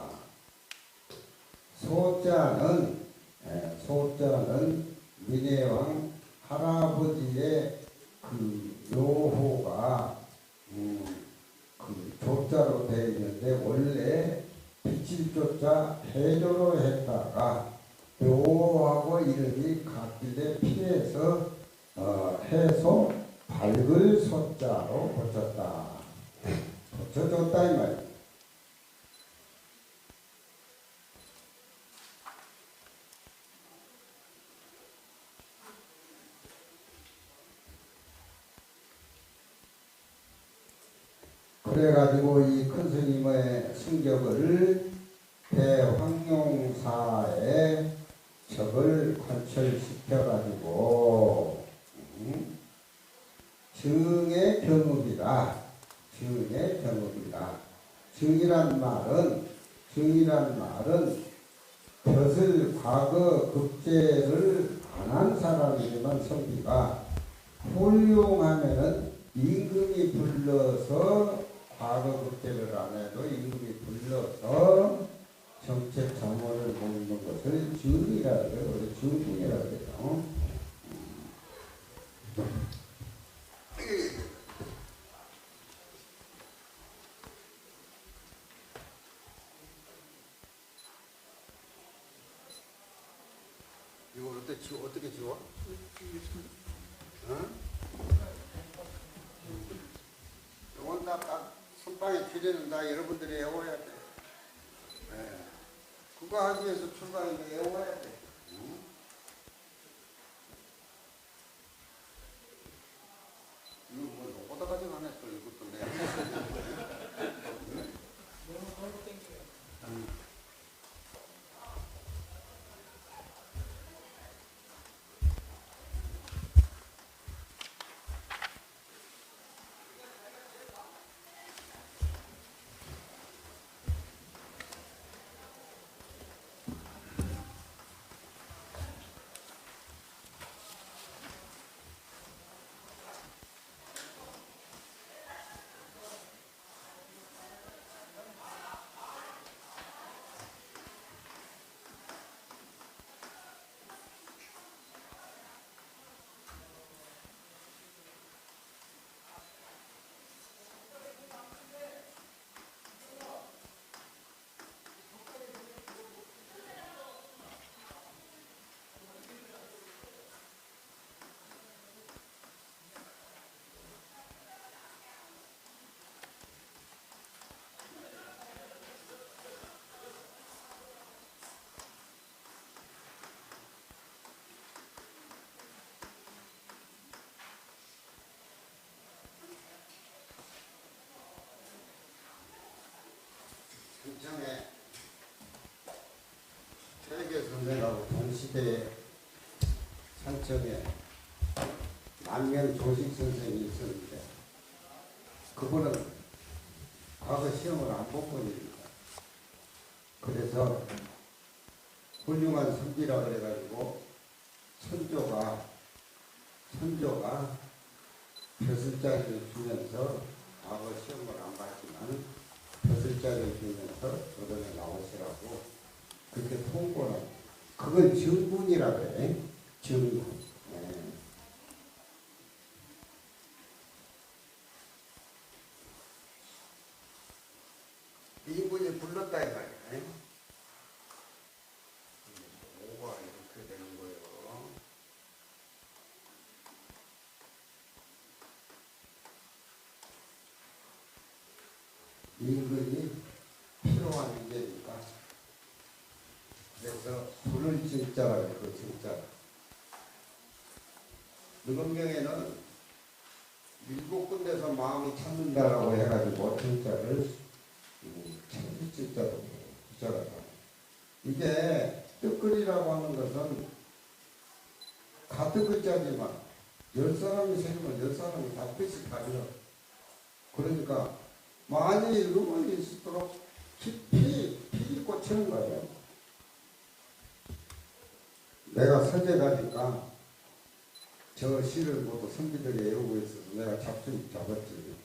소자는 민해왕 할아버지의 그 묘호가 그 조자로 되어 있는데 원래 빛일조자 해조로 했다가 묘하고 이름이 같길래 피해서 해소 밝을 소자로 고쳤다. 고쳐줬다 이 말이야. 그래가지고 이 큰 스님의 승격을 대황룡사에 적을 관철시켜가지고 증의 경읍이라. 증이란 말은 벼슬 과거 급제를 안 한 사람이지만 성비가 훌륭하면은 임금이 불러서 과거 급제를 안 해도 임금이 불러서 정책 자문을 묻는 것을 증이라고 해요. 증이라고 해요. 이걸 어떻게 지워? 응? 이건 딱 선방에 필요는 다 여러분들이 외워야 돼. 네. 그거 하기 위해서 출발인데 외워야 돼. 응? 이거 오다가지 안 했어. 이것도 내가 전에 최계 선생하고 동시대에 산청에 만명 조식 선생이 있었는데 그 그분은 과거 시험을 안 본 분입니다. 그래서 훌륭한 선비라 그래가지고 선조가 벼슬자리를 주면서 과거 시험을 안 봤지만 벼슬자리를 주면서 조선에 나오시라고 그렇게 통보를. 그걸 증군이라 그래. 증군. 인군이 불렀다 이 말이야. 뭐가 이렇게 되는 거예요. 인근이 필요한 인재니까. 그래서 불을 진짜라 그 진짜. 능엄경에는 7군데서 마음이 찾는다라고 해가지고 진짜를 찾을 진짜로 부자가. 이게 뜻글이라고 하는 것은 같은 글자지만 10사람이 생기면 10사람이 다 뜻이 달라. 그러니까 많이 읽으면 읽을수록 깊이 꽂히는 거예요. 내가 서재가니까 저 시를 모두 선비들이 외우고 있어서 내가 잡았지.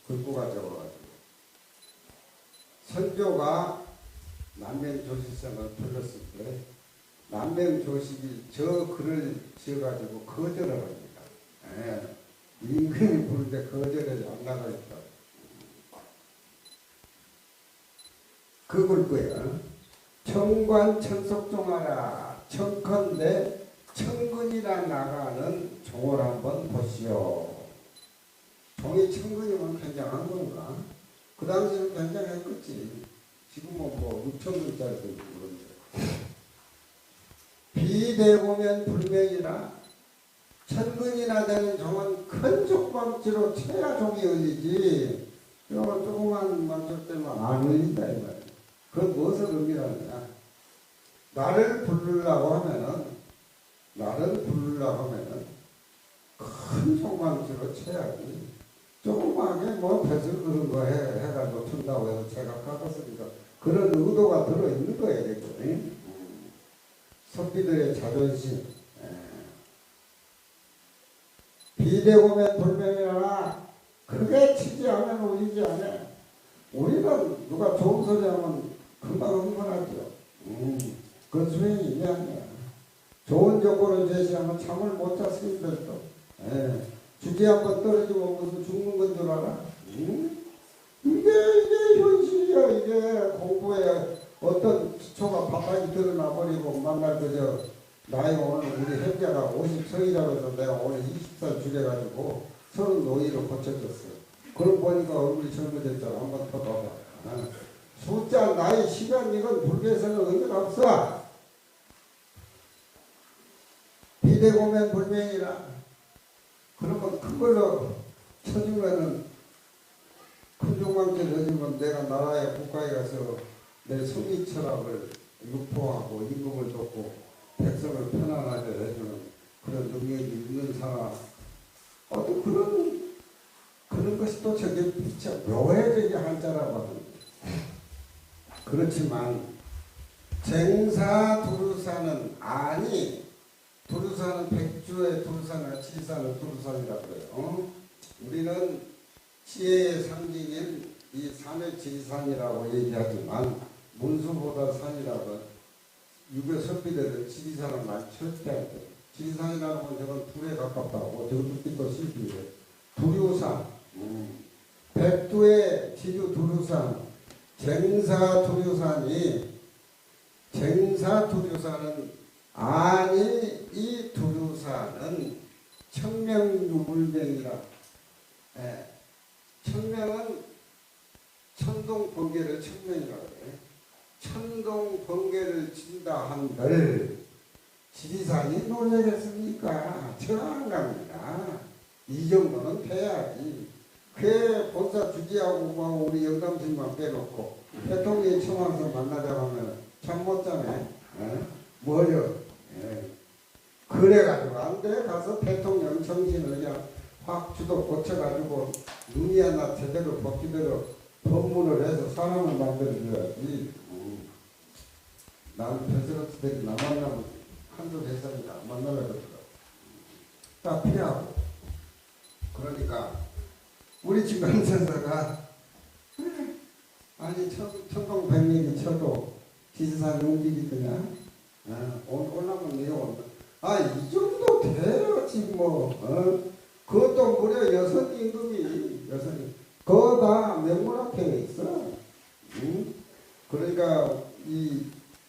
긁고 가져와가지고. 선조가 남명조실성을 불렀을 때 남명조실이 저 글을 지어가지고 거절을 합니다. 임금이 부르는데 거절을 안 나가니까. 그걸 거야. 청관 천석종하라 청컨대 청근이라 나가는 종을 한번 보시오. 종이 청근이면 굉장한 건가? 그 당시에는 굉장했겠지. 지금은 뭐 6,000원짜리도 있고 그런데. 비대보면 불명이라 천근이나 되는 종은 큰 족방지로 쳐야 종이 울리지. 이거 조그만 만들 때만 안 울린다 이 말이야. 그건 무엇을 의미하느냐. 나를 부르려고 하면은 큰 족방지로 쳐야지. 조그맣게 뭐 벼슬 그런 거 해가지고 춘다고 해서 제가 깎았으니까 그런 의도가 들어있는 거예요. 이게. 선비들의 자존심. 비대보면 불명이라 크게 치지 않으면 울리지 않아. 우리는 누가 좋은 소리 하면 금방 흥분하죠. 그건 수행이 있냐. 좋은 조건을 제시하면 잠을 못 자 스님들도. 주제 한번 떨어지면 무슨 죽는 건 줄 알아? 이게 현실이야. 이게 공부에 어떤 기초가 바닥이 드러나 버리고 만날 그저 나이 오늘 우리 현자가 50성이라고 해서 내가 오늘 20살 줄여가지고 35위로 고쳐졌어. 그럼 보니까 얼굴이 젊어졌잖아. 한번 더 봐봐. 숫자, 나이, 시간 이건 불교에서는 의미가 없어. 비대보면 불명이라. 그러면 그걸로 쳐주면은 큰 종망죄를 해주면 내가 나라에 국가에 가서 내 성의 철학을 유포하고 임금을 돕고 백성을 편안하게 해주는 그런 능력이 있는 사람. 또 그런 것이 또 저게 묘해지게 한자라고 하는. 그렇지만 쟁사 두루사는 아니. 두루사는 백주의 두루사나 지사는 두루산이라고 해요. 우리는 지혜의 상징인 이 산의 지리산이라고 얘기하지만 문수보다 산이라고 유교 선비들은 지리산을 많이 철대할 때 지리산이라고 하면 저건 불에 가깝다고 저건 뜻도 실비예요. 두류산, 백두의 지류 두류산, 쟁사두류산은 아니 이 두류산은 청명유불명이라. 청명은 천동번개를 청명이라고 해. 천동번개를 친다 한들 지리산이 놀래겠습니까? 저안 갑니다. 이 정도는 돼야지. 그게 본사 주지하고 우리 영감님만 빼놓고 대통령이 청와서 만나자고 하면 참 못자네. 뭐려. 그래가지고 안 돼. 가서 대통령 정신을 그냥 학주도 고쳐가지고 눈이 하나 제대로 법기대로 법문을 해서 사람을 만들어줘야지. 나는 변스럽게 나 만나면 한두 대사니까 안 만나려 그러더라고. 다 피하고. 그러니까 우리 지방선사가 아니 천공백리기 쳐도 기사상 움직이더냐? 올라면 내려온다. 이 정도 돼야지 뭐. 그것도 무려 여섯 임금이 그거 다 명문학회에 있어. 그러니까 이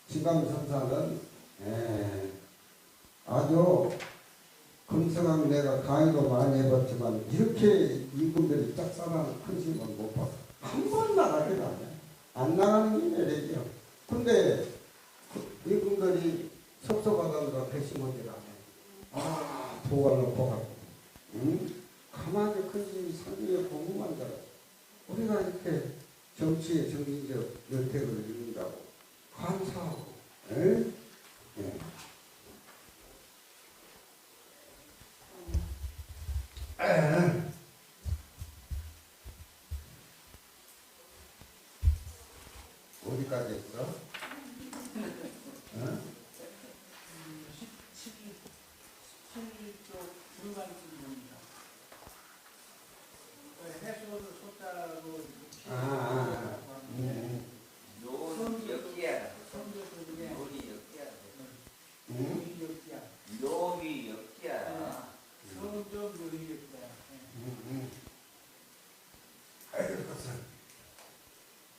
지방선사는 아주 금성학 내가 강의도 많이 해봤지만 이렇게 임금들이 짝사랑한 큰 심은 못 봤어. 한 번 나가기도 안 해. 안 나가는 게 매력이요. 근데 임금들이 섭섭하다가 배심원이라 해. 도가 놓고 가고. 가만히 큰 심이 상주에 공부만 잘하지. 우리가 이렇게 정치의 정신적 여택을 이룬다고 감사하고. 어디까지 했어?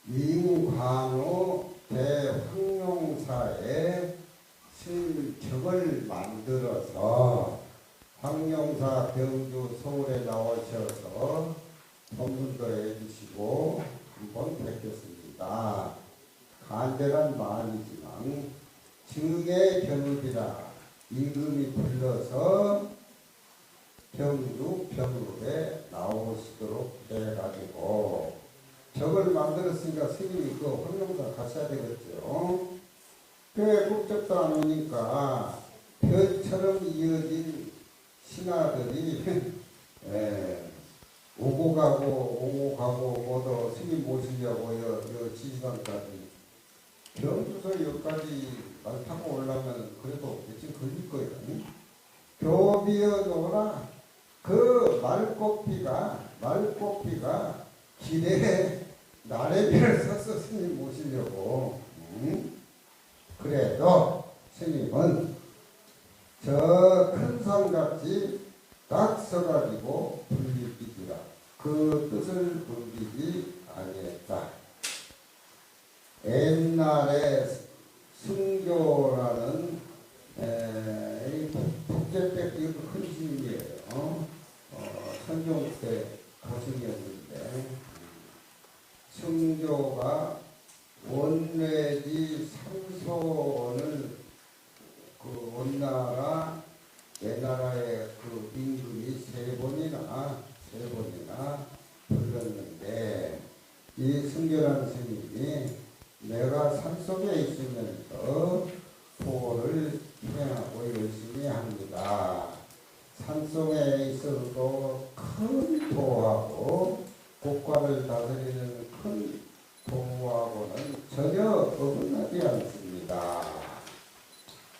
임관우 대황룡사의 실격을 만들어서 황룡사 경주 서울에 나오셔서 법문도 해주시고 한번 뵙겠습니다. 간절한 마음이지만 증의 견읍이라 임금이 불러서 경주 병읍에 나오시도록 해가지고 적을 만들었으니까 스님이 그 황룡사 가셔야 되겠죠. 그 국적도 안 오니까 별처럼 이어진 신하들이 오고 가고 모두 스님 모시려고 여 지지산까지 경주서 여기까지 말 타고 오려면 그래도 며칠 걸릴 거예요. 교비어 놓으라. 그 말꽃비가 길에 나래비를 써서 스님 모시려고. 그래도 스님은 저 큰 산같이 딱 서가지고 불리비지라 그 뜻을 불리지 아니했다. 옛날에 승교라는 북제백 큰 스님이에요. 선종 때 거승이었는데 승교가 원래지 삼소원을 그 원나라 옛나라의 그 임금이 세 번이나 불렀는데 이 승교라는 스님이 내가 산속에 있으면서 도를 행하고 열심히 합니다. 산속에 있어도 큰 도하고 국가를 다스리는 큰 도하고는 전혀 어긋나지 않습니다.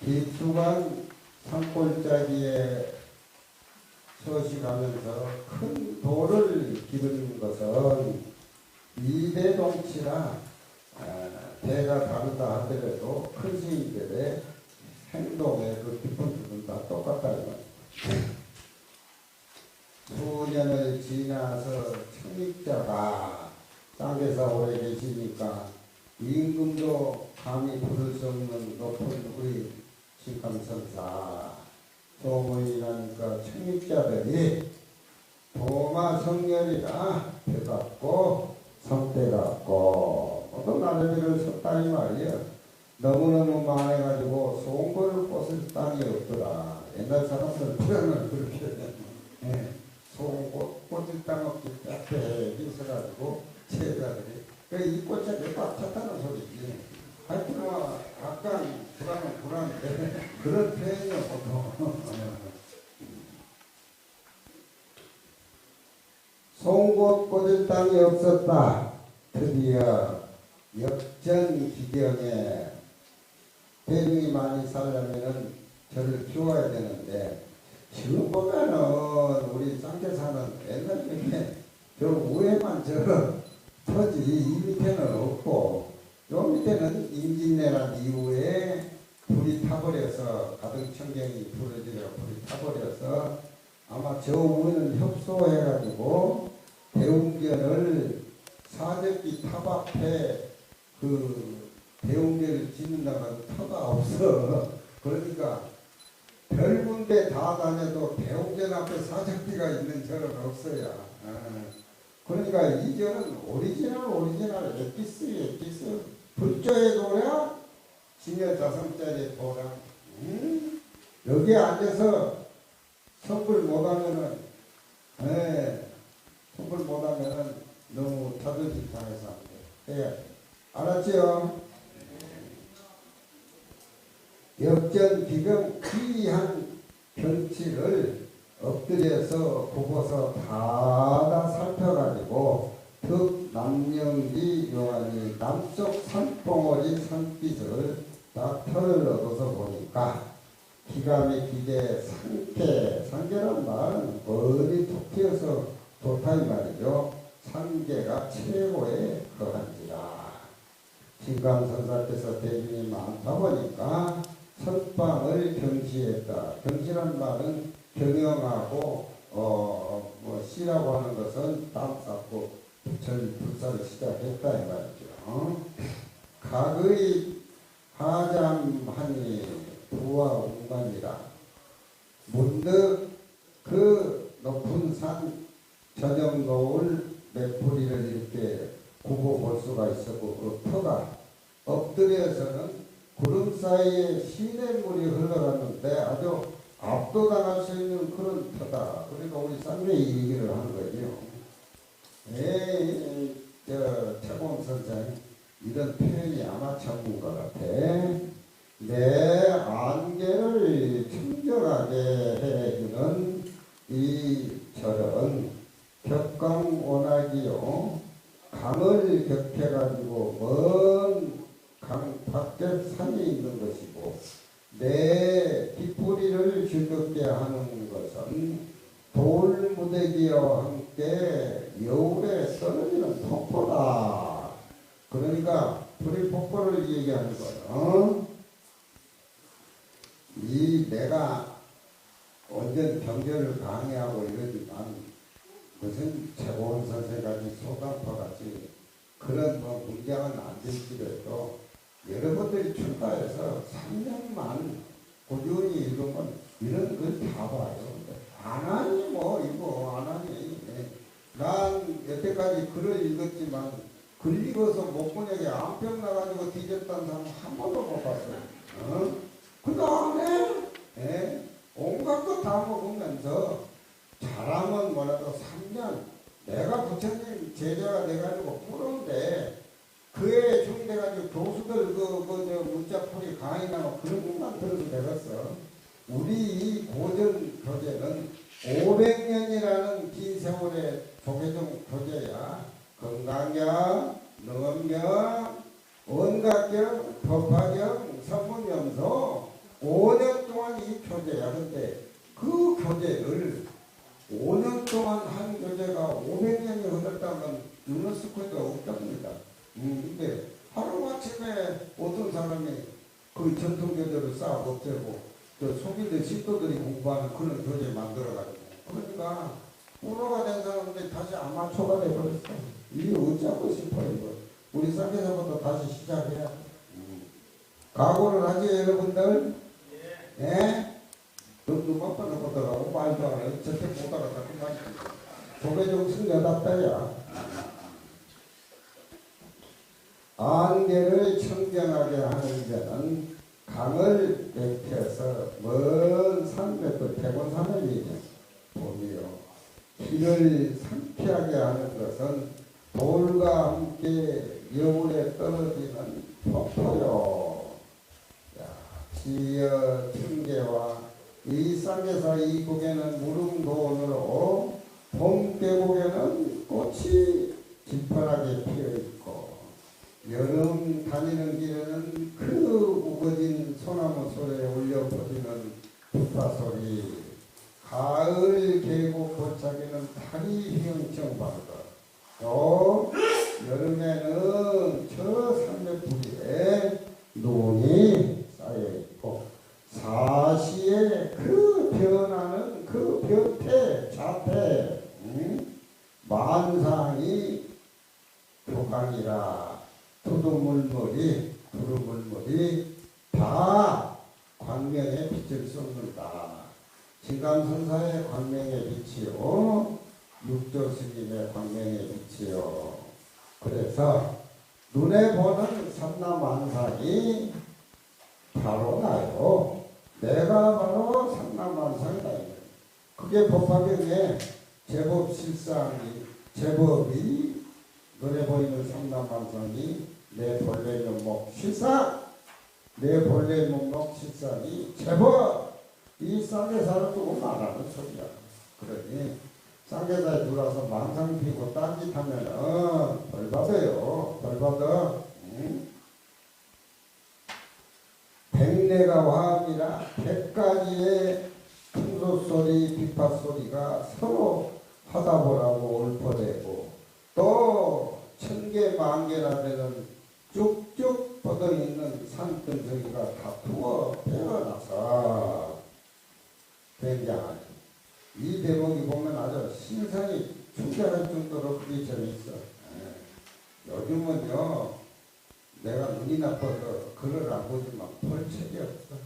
깊숙한 산골짜기에 서식하면서 큰 도를 기르는 것은 이대동치라 대가 다르다 하더라도 큰 스님들의 행동의 그 기본들은 다 똑같다는 거예요. 수년을 지나서 청익자가 땅에서 오래 계시니까 임금도 감히 부를 수 없는 높은 우리 신감선사 소문이라니까 청익자들이 도마성렬이라 배갖고 성대갖고 모두 나름대로 섰다니 말이야. 너무너무 많아가지고 송골을 꽂을 땅이 없더라. 옛날 사람들 표현을 그렇게 송골 꽂을 땅 없기 때문에 있어가지고 제자들이 이 꽃에 꽉 찼다는 소리지. 하여튼 약간 불안한데 그런 표현이 보통 송곳 꽂을 땅이 없었다. 드디어 역전기경에 대중이 많이 살려면은 저를 키워야 되는데 지금 보면은 우리 쌍계사는 옛날에 저 위에만 저 터지 이 밑에는 없고 요 밑에는 임진왜란 이후에 불이 타버려서 가등천경이 부러지려 불이 타버려서 아마 저 위는 협소해가지고 대웅전을 사적기 탑 앞에 그 대웅전을 짓는다면 터가 없어. 그러니까 별 군데 다 다녀도 대웅전 앞에 사적기가 있는 절은 없어요. 그러니까 이 절은 오리지널 엑기스 불조의 도량 진여 자성짜리 도량 여기에 앉아서 선불 못하면은 선불 못하면은 너무 자존심 상해서 안 돼. 예. 알았지요? 역전 기경 귀한 경치를 엎드려서 보고서 다 살펴가지고 득 남영기 요한이 남쪽 산봉오리 산빛을 다 털을 얻어서 보니까 기가 막히게 상계란 말은 머리 툭 튀어서 좋다 이 말이죠. 상계가 최고의 거한지라. 신감선사께서 대중이 많다 보니까 선방을 경시했다. 경시란 말은 경영하고 시라고 하는 것은 땅 쌓고 불사를 시작했다 이 말이죠. 각의 하잠하니 부와 운반이라. 문득 그 높은 산 저녁 노을 메풀이를 이렇게 굽어 볼 수가 있었고 그 터가 엎드려서는 구름 사이에 시냇물이 흘러갔는데 아주 압도당할 수 있는 그런 터다. 그러니까 우리 쌍배 얘기를 하는 거죠. 최공 선생 이런 표현이 아마 전문 것 같아. 내 안개를 청정하게 해주는 이 절은 격강원학이요. 강을 격해가지고 먼 강 밖에 산이 있는 것이고 내 뒷부리를 즐겁게 하는 것은 돌무대기와 함께 여울에 떨어지는 폭포다. 그러니까 불의 폭포를 얘기하는 거예요. 이 내가 완전 경전을 강의하고 이러지만 무슨 최고원 선생같이 소강파같이 그런 문장은 안 될지라도 여러분들이 출가해서 3년만 꾸준히 읽으면 이런 걸 다 봐요. 안 하니 이거 안 하니. 난 여태까지 글을 읽었지만 글 읽어서 못 보내게 암병 나가지고 뒤졌다는 사람 한 번도 못 봤어요. 그 다음에 온갖 거 다 먹으면서 잘하면 뭐라도 3년 내가 부처님 제자가 돼가지고 부러운데 그에 중돼가지고 교수들 저 문자풀이 강의나 그런 것만 들어도 되겠어. 우리 이 고전 교재는 500년이라는 긴 세월의 조계종 교재야. 건강경, 능엄경, 원각경, 법화경, 선문염소 5년 동안 이 교재야. 근데 그 교재를 5년 동안 한 교재가 500년이 흘렀다면 유네스코에도 없답니다. 근데 하루아침에 어떤 사람이 그 전통 교재를 쌓아 없애고 또 속인들 식도들이 공부하는 그런 교재 만들어가지고 그러니까 프로가 된 사람들이 다시 아마추어가 돼버렸어. 이게 어쩌고 싶어 이거. 우리 쌍계사부터 다시 시작해야 각오를 하지 여러분들? 예? 눈만 뻔하더라고 말도 안 해. 저택 못 알아듣고 말이야. 조계종 승려답다야. 안개를 청정하게 하는 자는 강을 뱉혀서 먼 산맥을 태곤산을 보며 길을 상쾌하게 하는 것은 돌과 함께 여울에 떨어지는 폭포요. 지어 청계와 이 쌍계사 이북에는 무릉도원으로 봄 계곡에는 꽃이 짙은하게 피어있고 여름 다니는 길에는 그 우거진 소나무 소리에 울려 퍼지는 부파 소리, 가을 계곡 고착에는 달이 휘영청바르다. 또 여름에는 저 산맥부리에 눈이 쌓여있고 사시에 그 변하는 그 변태 자태 만상이 교강이라 두루물머리 다 광명에 빛을 쏟는다. 진감선사의 광명의 빛이요 육조스님의 광명의 빛이요. 그래서 눈에 보는 삼라만상이 바로 나요. 내가 바로 삼라만상이다. 그게 법화경에 제법이 눈에 보이는 삼라만상이 내 본래 면목 실상, 내 본래 면목 실상이 제법 이 쌍계사를 두고 말하는 소리야. 그러니 쌍계사에 들어와서 망상 피고 딴짓하면 벌 받아요. 벌 받아. 백내가 화합이라 100가지의 풍소소리, 비파소리가 서로 하다보라고 읊어대고 또 1000개, 10,000개나 되는 쭉쭉 뻗어있는 산끈저기가 다투어 태어나서 굉장하지. 이 대목이 보면 아주 신선이 충격할 정도로 그게 재미있어. 요즘은요 내가 눈이 나빠서 글을 안 보지만 볼 책이 없어.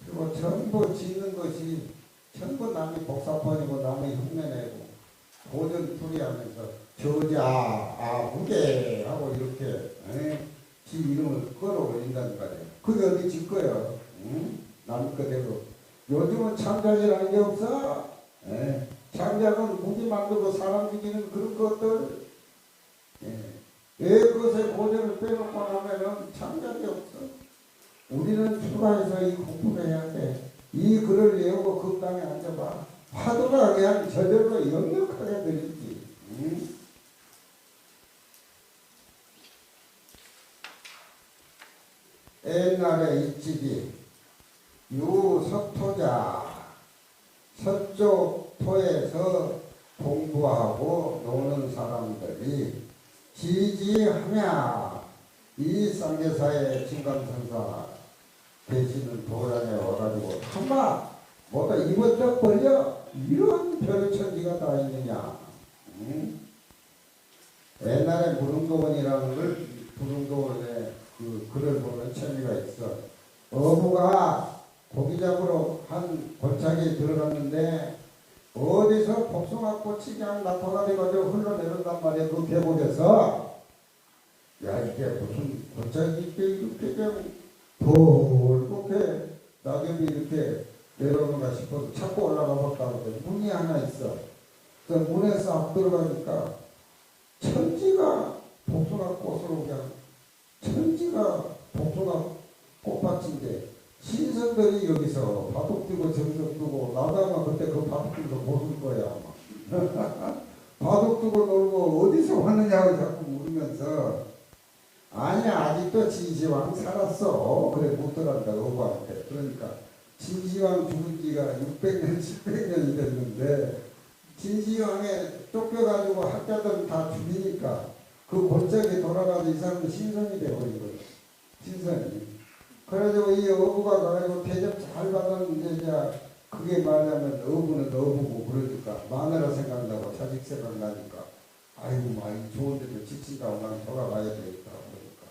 그리고 전부 짓는 것이 전부 남이 복사판이고 남이 흉내내고 고전 풀이하면서 저자 무게 하고 이렇게 지 이름을 끌어올린다는 거예요. 그게 어디 지 거야? 남 거대로. 요즘은 창작이라는 게 없어. 창작은 무기 만들고 사람 죽이는 그런 것들. 왜 그것에 고전을 빼놓고 나면은 창작이 없어. 우리는 출가해서 이 공부를 해야 돼. 이 글을 외우고 그 땅에 앉아봐. 화두가 그냥 저절로 역력하게 들리지. 옛날에 이치기 유석토자 서쪽 토에서 공부하고 노는 사람들이 지지하며 이 쌍계사의 진감선사 계시는 도량에 와가지고 한마 뭐가 입었다 벌려 이런 별천지가 다 있느냐. 옛날에 무릉도원이라는 걸 무릉도원에 그 글을 보면 재미가 있어. 어부가 고기 잡으러 한 골짜기에 들어갔는데 어디서 복숭아꽃이 그냥 나타나가지고 흘러내린단 말이야. 그 계곡에서. 야 이게 무슨 골짜기 이렇게 그냥 붉게 낙엽이 이렇게 내려오는가 싶어서 찾고 올라가 봤다는데 문이 하나 있어. 그 문에 싹 들어가니까 천지가 복숭아꽃으로 그냥 천지가 복숭아 꽃밭인데 신선들이 여기서 바둑 뜨고 정석 뜨고 나다가 그때 그 바둑 뜨고 보는 거야 아마. 바둑 뜨고 놀고 어디서 왔느냐고 자꾸 물으면서 아니야 아직도 진시황 살았어. 그래 못 들어간다 어부한테. 그러니까 진시황 죽은 지가 600년 700년이 됐는데 진시황에 쫓겨가지고 학자들은 다 죽이니까 그 골짜기 돌아가서 이 사람은 신선이 되어버린 거예요. 신선이. 그래가지고 이 어부가 가가지고 대접 잘 받았는데 이제 그게 말하면 어부는 어부고 그러니까 마누라 생각나고 자식 생각나니까 아이고 많이 좋은데도 지친다고 난 돌아가야 되겠다 그러니까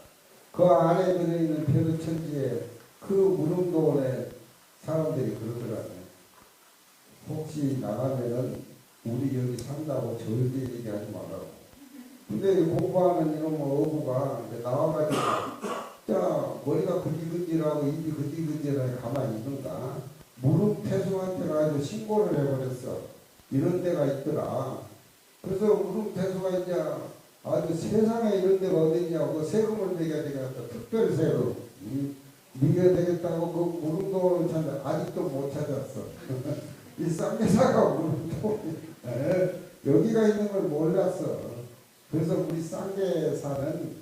그 안에 들어있는 별천지에 그 무릉도원에 사람들이 그러더라고요. 혹시 나가면은 우리 여기 산다고 절대 얘기하지 말라고. 근데 공부하는 이놈의 어부가 나와가지고 자 머리가 근질근질하고 입이 근질근질하게 가만히 있는가. 무릉태수한테 가가지고 신고를 해버렸어. 이런 데가 있더라. 그래서 무릉태수가 이제 아주 세상에 이런 데가 어딨냐고 그 세금을 내야 되겠다. 특별 세금. 내야 되겠다고 그 무릉도원을 찾아 아직도 못 찾았어. 이 쌍계사가 무릉도원 여기가 있는 걸 몰랐어. 그래서 우리 쌍계사는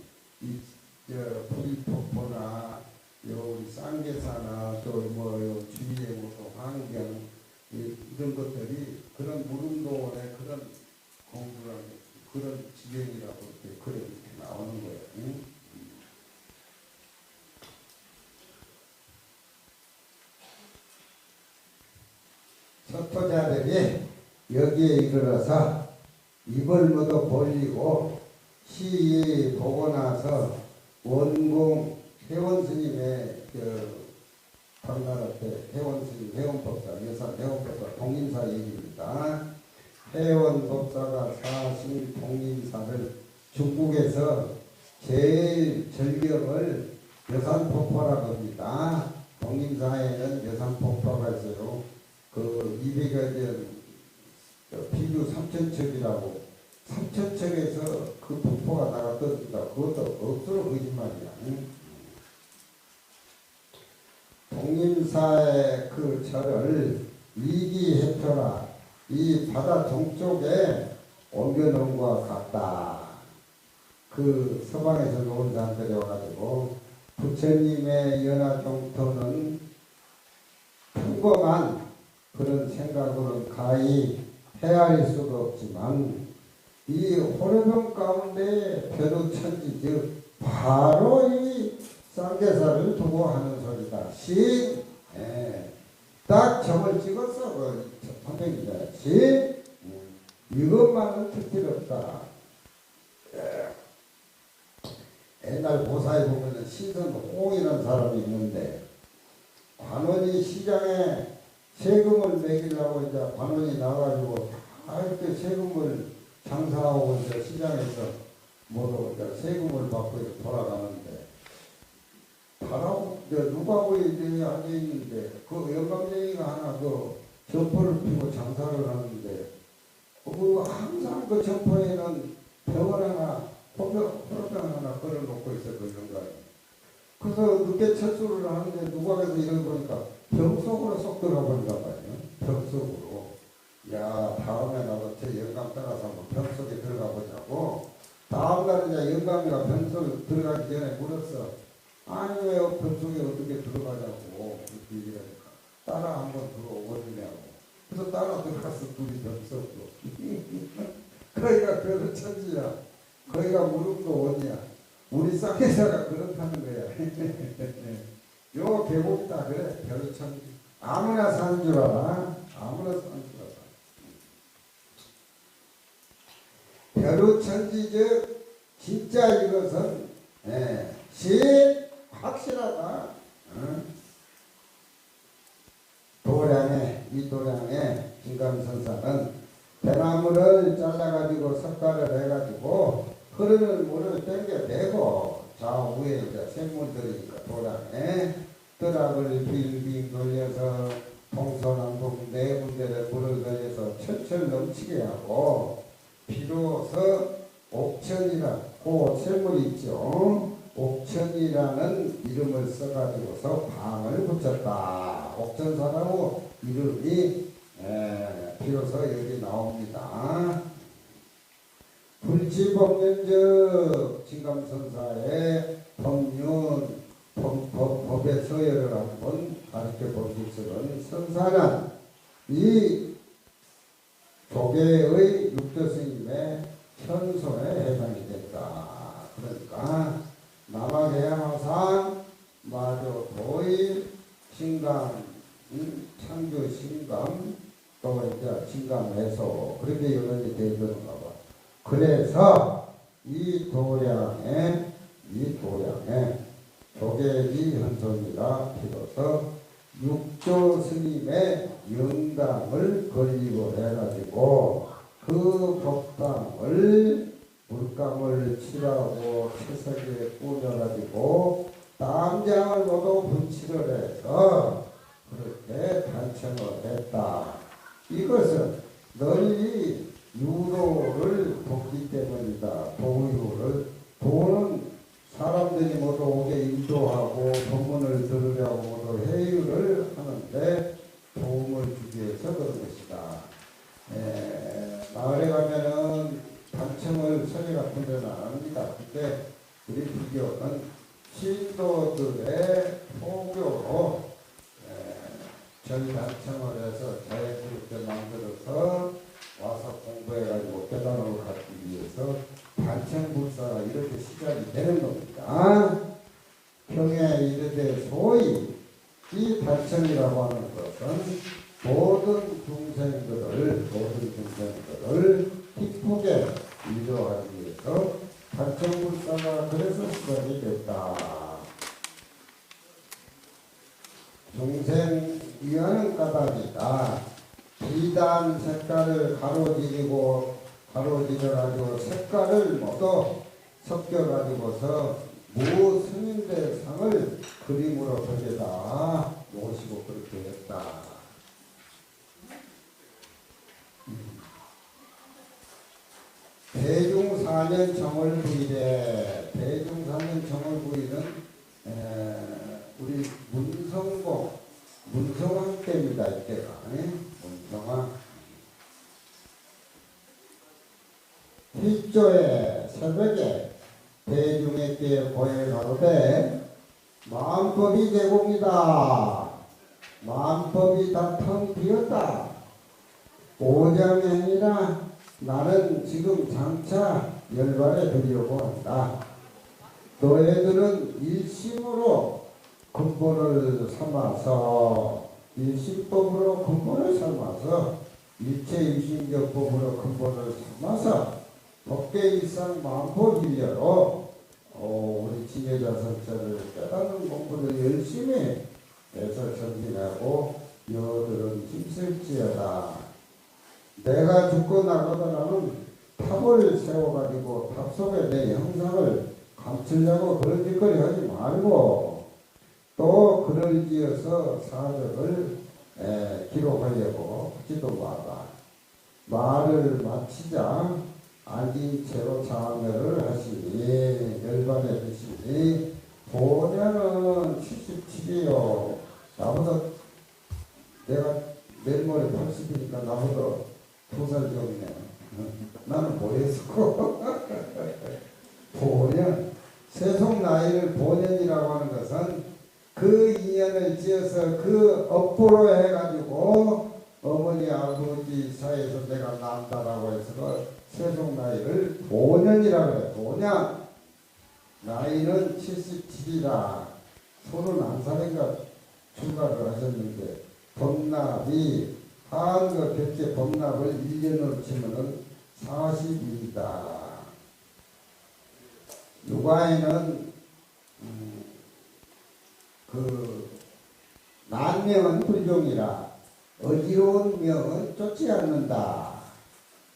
부리폭포나 우리 쌍계사나 또 주위에 환경 이런 것들이 그런 무릉도원의 그런 공부라는 그런 지경이라고 이렇게 나오는 거예요. 응? 서토자들이 여기에 이르러서 입을 모두 벌리고 시 보고 나서 원공 회원스님의 방날 앞에 회원스님 회원법사 여사 회원법사 동인사 얘기입니다. 회원법사가 사실 동인사를 중국에서 제일 절경을 여산폭포라고 합니다. 동인사에는 여산폭포가 있어요. 그 200여 비교 3,000척이라고 3,000척에서 그 폭포가 나갔던다. 그것도 억수로 거짓말이야. 응? 동인사의 그 절을 위기해표라 이 바다 동쪽에 옮겨놓은 것과 같다. 그 서방에서 놓은 사람들이 와가지고 부처님의 연화종토는 평범한 그런 생각으로는 가히 헤아릴 수도 없지만 이 호르병 가운데 벼루천지 즉 바로 이 쌍계사를 두고 하는 소리다. 딱 점을 찍었어. 그 선생님이다. 이것만은 특별없다. 옛날 고사에 보면은 신선홍이라는 사람이 있는데 관원이 시장에 세금을 매기려고 이제 관원이 나가지고 이렇게 세금을 장사하고 이제 시장에서 모두 이제 세금을 받고 이렇게 돌아가는데 바로 이제 누가 보이더니 앉아 있는데 그 영감쟁이가 하나 그 점포를 피고 장사를 하는데 그 항상 그 점포에는 병원 하나 호병 하나 걸어놓고 있어 그 영감이. 그래서 늦게 철수를 하는데 누가 그래서 이걸 보니까 병 속으로 쏙 들어가 버린단 말이에요. 병 속으로. 야, 다음에 나도 제 영감 따라서 한번 병 속에 들어가 보자고. 다음날 이제 영감이가 병 속에 들어가기 전에 물었어. 아니, 왜 병 속에 어떻게 들어가냐고. 그렇게 얘기를 하니까. 따라 한번 들어오거든요. 그래서 따라 들어갔어, 둘이 병 속으로. 거기가 벼루 천지야. 거기가 무릎도 원이야. 우리 쌍계사가 그렇다는 거야. 요 계곡이다 그래. 벼루천지. 아무나 사는 줄 알아. 아무나 사는 줄 알아. 벼루천지 즉 진짜 이것은 확실하다. 도량에 이 도량에 진감선사는 대나무를 잘라가지고 석가를 해가지고 흐르는 물을 땡겨내고 좌우에 이제 샘물들이니까 도량에 뜨락을 빙빙 돌려서 동서남북 네 군데를 물을 걸려서 철철 넘치게 하고 비로소 옥천이라 그 샘물이 있죠. 옥천이라는 이름을 써가지고서 방을 붙였다. 옥천사라고 이름이 비로소 여기 나옵니다. 불치법륜적 진감선사의 법의 서열을 한번 가르쳐 보시기는 선사는 이 조계의 육조스님의 현손에 해당이 됐다. 그러니까 남아계양화상 마조 도의 신감 창조 신감 또 이제 신감해서 그렇게 연원이 되었는가 봐. 그래서 이 도량에 조계지 현손이라 비로소 육조 스님의 영감을 걸리고 해가지고 그 법당을 물감을 칠하고 채석에 꾸며가지고 땀장을 모두 분칠을 해서 그렇게 단청을 했다. 이것은 널리 유도를 돕기 때문이다. 도는 사람들이 모두 오게 인도하고 법문을 들으려고 모두 회유를 하는데 도움을 주기 위해서 그런 것이다. 마을에 가면 단청을 서재 같은 데는 안 합니다. 그때 우리 불교는 신도들의 포교로 전 단청을 해서 자연스럽게 만들어서 와서 공부해가지고 깨달음을 갖기 위해서 단청불사가 이렇게 시작이 되는 겁니다. 평에 이르되 소위 이 단청이라고 하는 것은 모든 중생들을 기쁘게 위로하기 위해서 단청불사가 그래서 시작이 됐다. 중생 위하는 까닭이다. 비단 색깔을 가로지려가지고 색깔을 모두 섞여가지고서 무스님대 상을 그림으로 그려다 모시고 그렇게 했다. 대중사년 정월구일에 대중사년 정월구일은 우리 문성왕 때입니다. 이때가 문성왕 휘조의 새벽에 대중에게 고해가로되 마음법이 제공이다. 마음법이 다 텅 비었다. 오장이 아니라 나는 지금 장차 열반에 들려고 한다. 너희들은 일심으로 근본을 삼아서 일심법으로 근본을 삼아서 일체유심격법으로 근본을 삼아서 법계일상 마음법 일려로 우리 지혜자성자를 깨닫는 공부를 열심히 해서 전진하고 여들은 힘쓸지어다. 내가 죽고 나가더라는 탑을 세워가지고 탑 속에 내 형상을 감추려고 그런 짓거리 하지 말고 또 글을 지어서 사적을 기록하려고 하지도 마라. 말을 마치자 앉은 채로 참여를 하시니 열반에 드시니 보냐는 77이요. 나보다 내가 내일 모레 80이니까 나보다 2살 적네. 나는 뭐했었고 보년 세속 나이를 보년이라고 하는 것은 그 인연을 지어서 그 업보로 해가지고 어머니 아버지 사이에서 내가 난다라고 해서 세속 나이를 보년이라고 해. 보년 나이는 77이라 31살인가 출가를 하셨는데 법납이 한그 백제 법납을 1년으로 치면은 40일이다. 육아에는 난명은 불종이라 어지러운 명은 쫓지 않는다.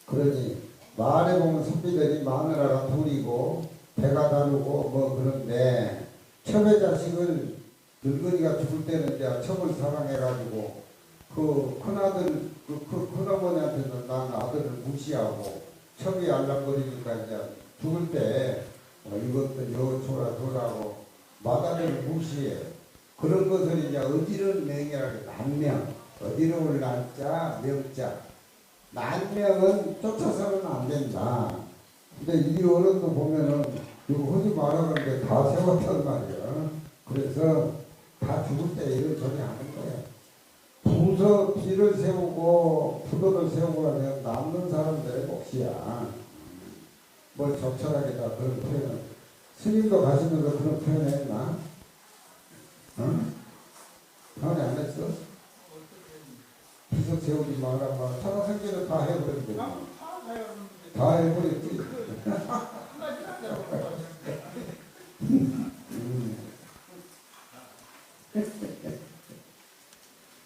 그러니 말해보면 선비들이 마누라가 둘이고 배가 다르고 뭐 그런데 첩의 자식을 늙은이가 죽을 때는 이제 첩을 사랑해가지고 그 큰아들 큰어머니한테는 난 아들을 무시하고 첩이 알랑거리니까 이제 죽을 때 이것도 여초라 저라고 마다를 무시해. 그런 것을 이제 어지러운 명이라고 난명. 어지러울 난자 명자. 난명은 쫓아서는 안 된다. 근데 이 어른도 보면은 이거 하지 말아가는데 다 세웠단 말이야. 그래서 다 죽을 때 이런 소리 하는 거야. 부서 비를 세우고 부도를 세우고 하면 남는 사람들의 몫이야. 뭐 적절하게 다 그런 표현을. 스님도 가시면서 그런 표현 했나? 응? 표현 안 했어? 비서 세우지 마라. 살아생전에 다 해버렸지. 다 해버렸지.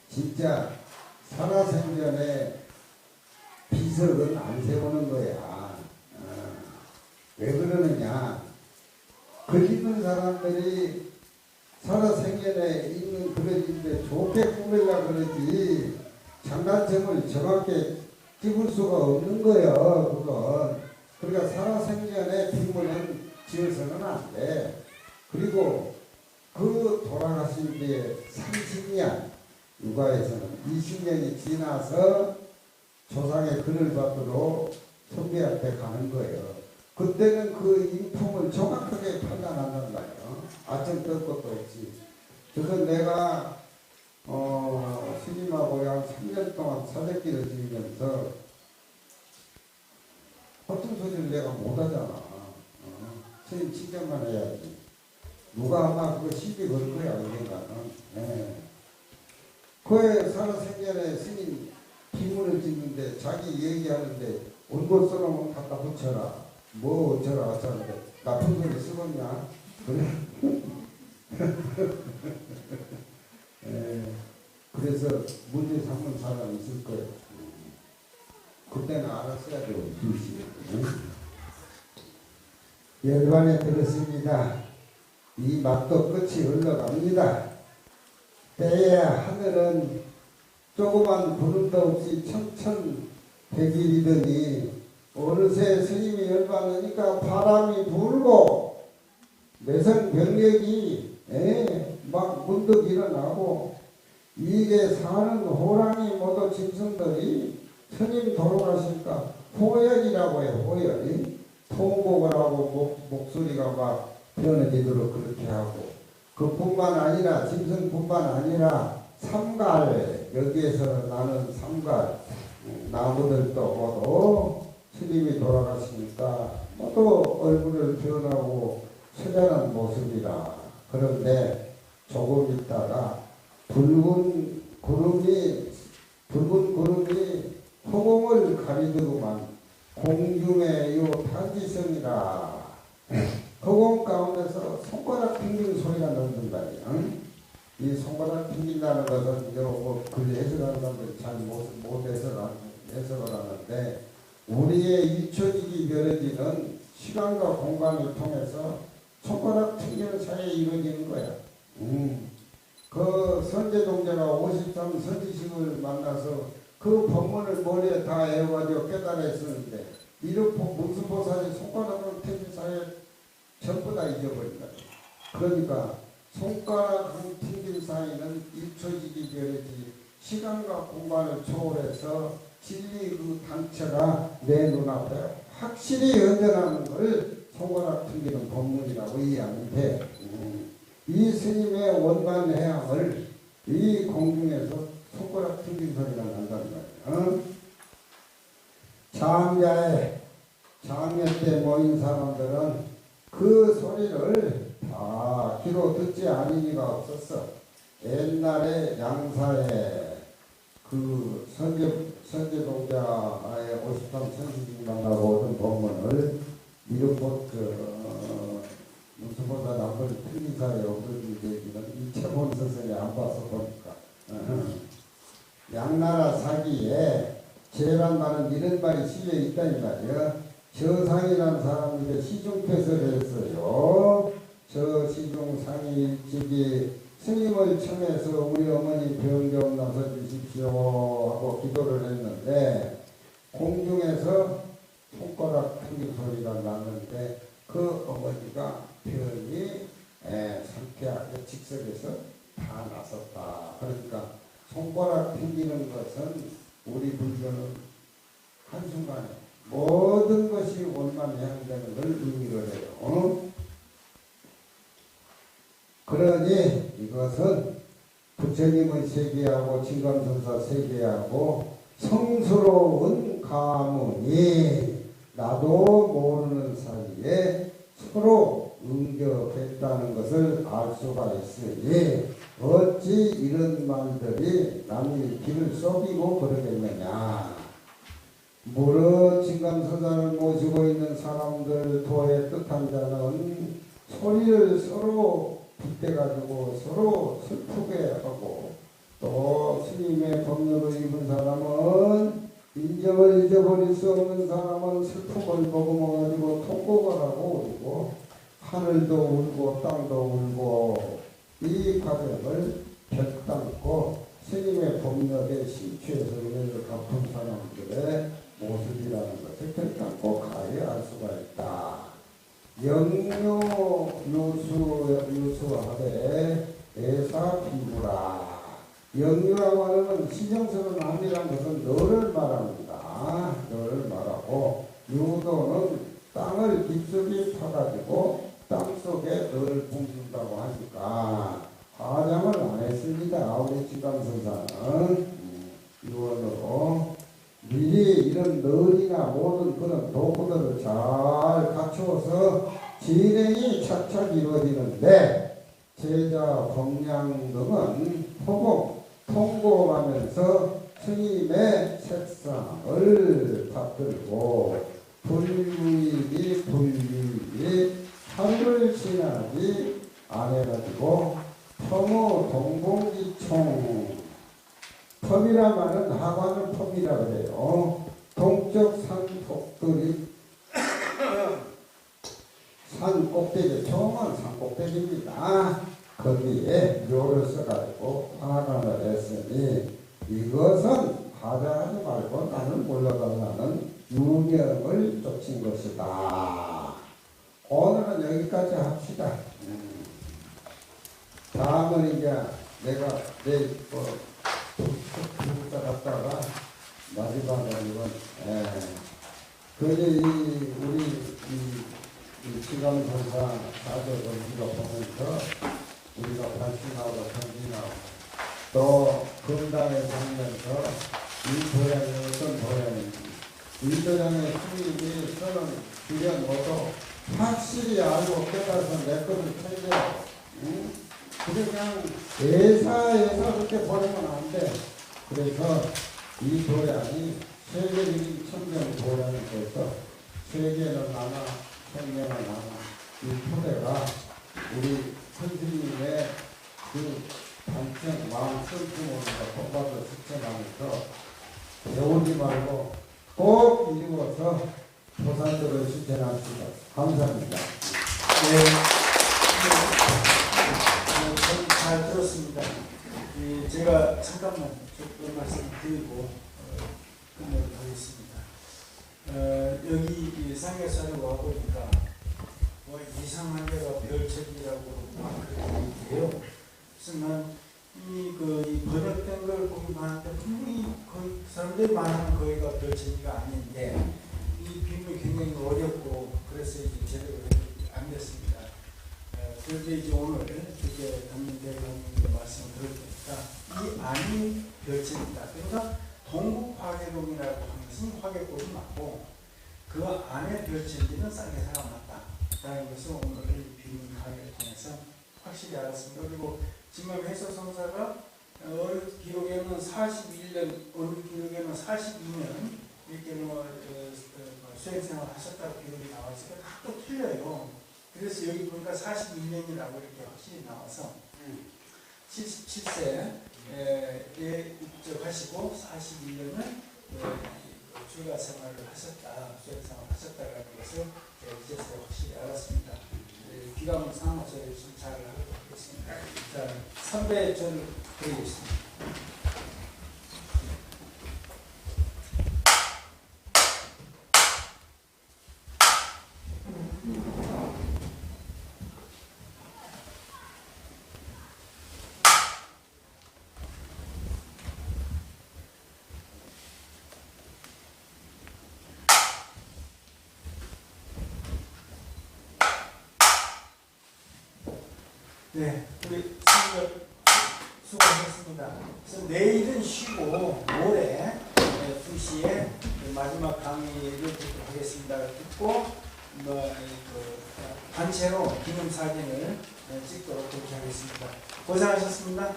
진짜 살아생전에 비석은 안 세우는 거야. 왜 그러느냐? 거짓는 사람들이 살아생전에 있는 그러지인데 좋게 꾸밀라 그러지 장단점을 정확히 찍을 수가 없는 거예요. 그건. 그러니까 살아생전에 빈문은 지어서는 안 돼. 그리고 그 돌아가신 뒤에 30년 육아에서는 20년이 지나서 조상의 글을 받도록 선배한테 가는 거예요. 그때는 그 인품을 정확하게 판단한단 말이에요. 아침 뜰 것도 없이. 그래서 내가 스님하고 한 3년 동안 사대기를 지으면서 허튼 소리를 내가 못하잖아. 스님 칭찬만 해야지. 누가 아마 그거 시비 걸 거야, 언젠가는. 예. 그에 살아생전에 스님 비문을 짓는데 자기 얘기하는데 원고 써놓으면 갖다 붙여라. 뭐 어쩌라 어쩌는데 나쁜 소리 쓰겠냐? 그래. 예. 그래서 문제 삼는 사람이 있을 거예요. 그때는 알았어야 돼요. 열반에 들었습니다. 이 맛도 끝이 흘러갑니다. 때에야 하늘은 조그만 구름도 없이 천천백일이더니 어느새 스님이 열반하니까 바람이 불고 내성병력이 막 문득 일어나고 이게 사는 호랑이 모두 짐승들이 스님 돌아가시니까 호열이라고 해요. 호열이 통곡을 하고 목소리가 막 변해지도록 그렇게 하고 그뿐만 아니라 짐승뿐만 아니라 삼갈 여기에서 나는 삼갈 나무들도 모두 스님이 돌아가시니까 모두 얼굴을 변하고 처절한 모습이라. 그런데 조금 있다가 붉은 구름이 허공을 가리더구만. 공중의 요 탄지성이라. 허공 가운데서 손가락 튕기는 소리가 나는 말이야. 이 손가락 튕긴다는 것은 글 해석하는 사람들이 잘 못 해석을 하는데 우리의 1초지기 별어지는 시간과 공간을 통해서 손가락 튕기는 사이에 이루어지는 거야. 그 선제동자가 53 선지식을 만나서 그 법문을 머리에 다 외워가지고 깨달았었는데 이렇게 무슨 보살이 손가락을 튕긴 사이에 전부 다 잊어버린다. 그러니까 손가락 튕긴 사이는 1초지기 별이지 시간과 공간을 초월해서 진리 그 단체가 내 눈앞에 확실히 연전하는 걸 손가락 튕기는 법문이라고 이해하면 돼. 이 스님의 원만해양을 이 공중에서 손가락 튕긴 소리가 난단 말이야. 장려 때 모인 사람들은 그 소리를 다 귀로 듣지 않은 이가 없었어. 옛날에 양사에 그 선제동자의 53 선지식만하고 오던 법문을 이렇게 무슨보다 남을 틀리사에 없는 얘기는 이채본 스승이 안 봐서 보니까 양나라 사기에 제란 말은 이런 말이 실려 있다 이 말이야. 저상이라는 사람에게 시중패설을 했어요. 저 시중상이 일찍이 스님을 청해서 우리 어머니 병 좀 나서 주십시오 하고 기도를 했는데 공중에서 손가락 튕긴 소리가 났는데 그 어머니가 병이 상쾌하게 직석에서 다 났었다. 그러니까 손가락 튕기는 것은 우리 불교는 한순간에 모든 것이 원만해양되는 걸 의미를 해요. 그러니 이것은 부처님의 세계하고 진감선사 세계하고 성스러운 가문이 나도 모르는 사이에 서로 응접했다는 것을 알 수가 있으니 어찌 이런 말들이 남의 길을 썩이고 그러겠느냐. 무릇 진감선사를 모시고 있는 사람들 도의 뜻한 자는 소리를 서로 빗대가지고 서로 슬프게 하고 또 스님의 법력을 입은 사람은 인정을 잊어버릴 수 없는 사람은 슬픔을 머금어가지고 통곡을 하고 울고 하늘도 울고 땅도 울고 이 과정을 벽담고 스님의 법력에 심취해서 은혜를 갚은 사람들의 모습이라는 것을 벽담고 가히 알 수가 있다. 영유 유수하되 애사 비구라. 영유라고 하는 시정스러운 암이라는 것은 너를 말합니다. 너를 말하고 유도는 땅을 깊숙이 파가지고 땅속에 너를 뿜준다고 하니까 화장을 안 했습니다. 우리 진감선사는 유언으로 미리 이런 널이나 모든 그런 도구들을 잘 갖추어서 진행이 착착 이루어지는데 제자 법량 등은 포공 통고하면서 스님의 책상을 받들고 불유익이 하루를 지나지 안 해가지고 펌의 동봉기총 펌이라 말은 하관을 펌이라 그래요. 동쪽 산 폭들이 산 꼭대기 처음은 산 꼭대기입니다. 거기에 묘를 써가지고 하관을 했으니 이것은 하자하지 말고 나는 물러가라는 유명을 쫓은 것이다. 오늘은 여기까지 합시다. 다음은 이제 내가 내일 부부자 갔다가 마지막에 이건 그게 우리 지감선사 사적을 우리가 보면서 우리가 발신하고 전진하고 또 건강에 살면서 이 도량이 어떤 도량인지 이 도량의 스님이 쓰는 비련 모두 확실히 알고 깨달아서 내 것을 챙겨요. 그냥 예사 그렇게 버리면 안 돼. 그래서 이 도량이 세계적인 청정 도량이 돼서 세계는 하나, 생명은 하나. 이 토대가 우리 선생님의 그 단청 마음 슬픔으로 본받아 실천하면서 배우지 말고 꼭 이루어서 보살도를 실천합시다. 감사합니다. 네. 잘 들었습니다. 제가 잠깐만 좀 말씀드리고 끝내도록 하겠습니다. 여기 쌍계산에 와보니까 뭐 이상한 데가 별책이라고 막 그렇게 얘기해요. 그래서 이 번역된 걸 보기만 하는데 분명히 거의 사람들이 말하는 거기가 별책이가 아닌데 이 비문이 굉장히 어렵고 그래서 이제 제대로 안 됐습니다. 그런데 이제 오늘 이제 담임대장님의 말씀을 들었으니까 이 안이 별책이다. 그러니까 동국화계동이라고 하는 것은 화계골이 맞고 그 안에 별책이는 쌍계사가 맞다. 라는 것을 오늘 비문 강의를 통해서 확실히 알았습니다. 그리고 지금 해서성사가 어느 기록에는 41년, 어느 기록에는 42년 이렇게 수행생활 하셨다고 기록이 나와서 다 또 틀려요. 그래서 여기 보니까 42년이라고 이렇게 확실히 나와서 77세에 입적하시고 41년을 출가 생활을 하셨다, 수행생활을 하셨다라는 것을 이제서 확실히 알았습니다. 귀감을 삼아서 열심히 잘 하도록 하겠습니다. 자, 3배 전 드리겠습니다. 네, 우리 스님들 수고하셨습니다. 그래서 내일은 쉬고 모레 2시에 마지막 강의를 듣도록 하겠습니다. 듣고 단체로 기념사진을 찍도록 그렇게 하겠습니다. 고생하셨습니다.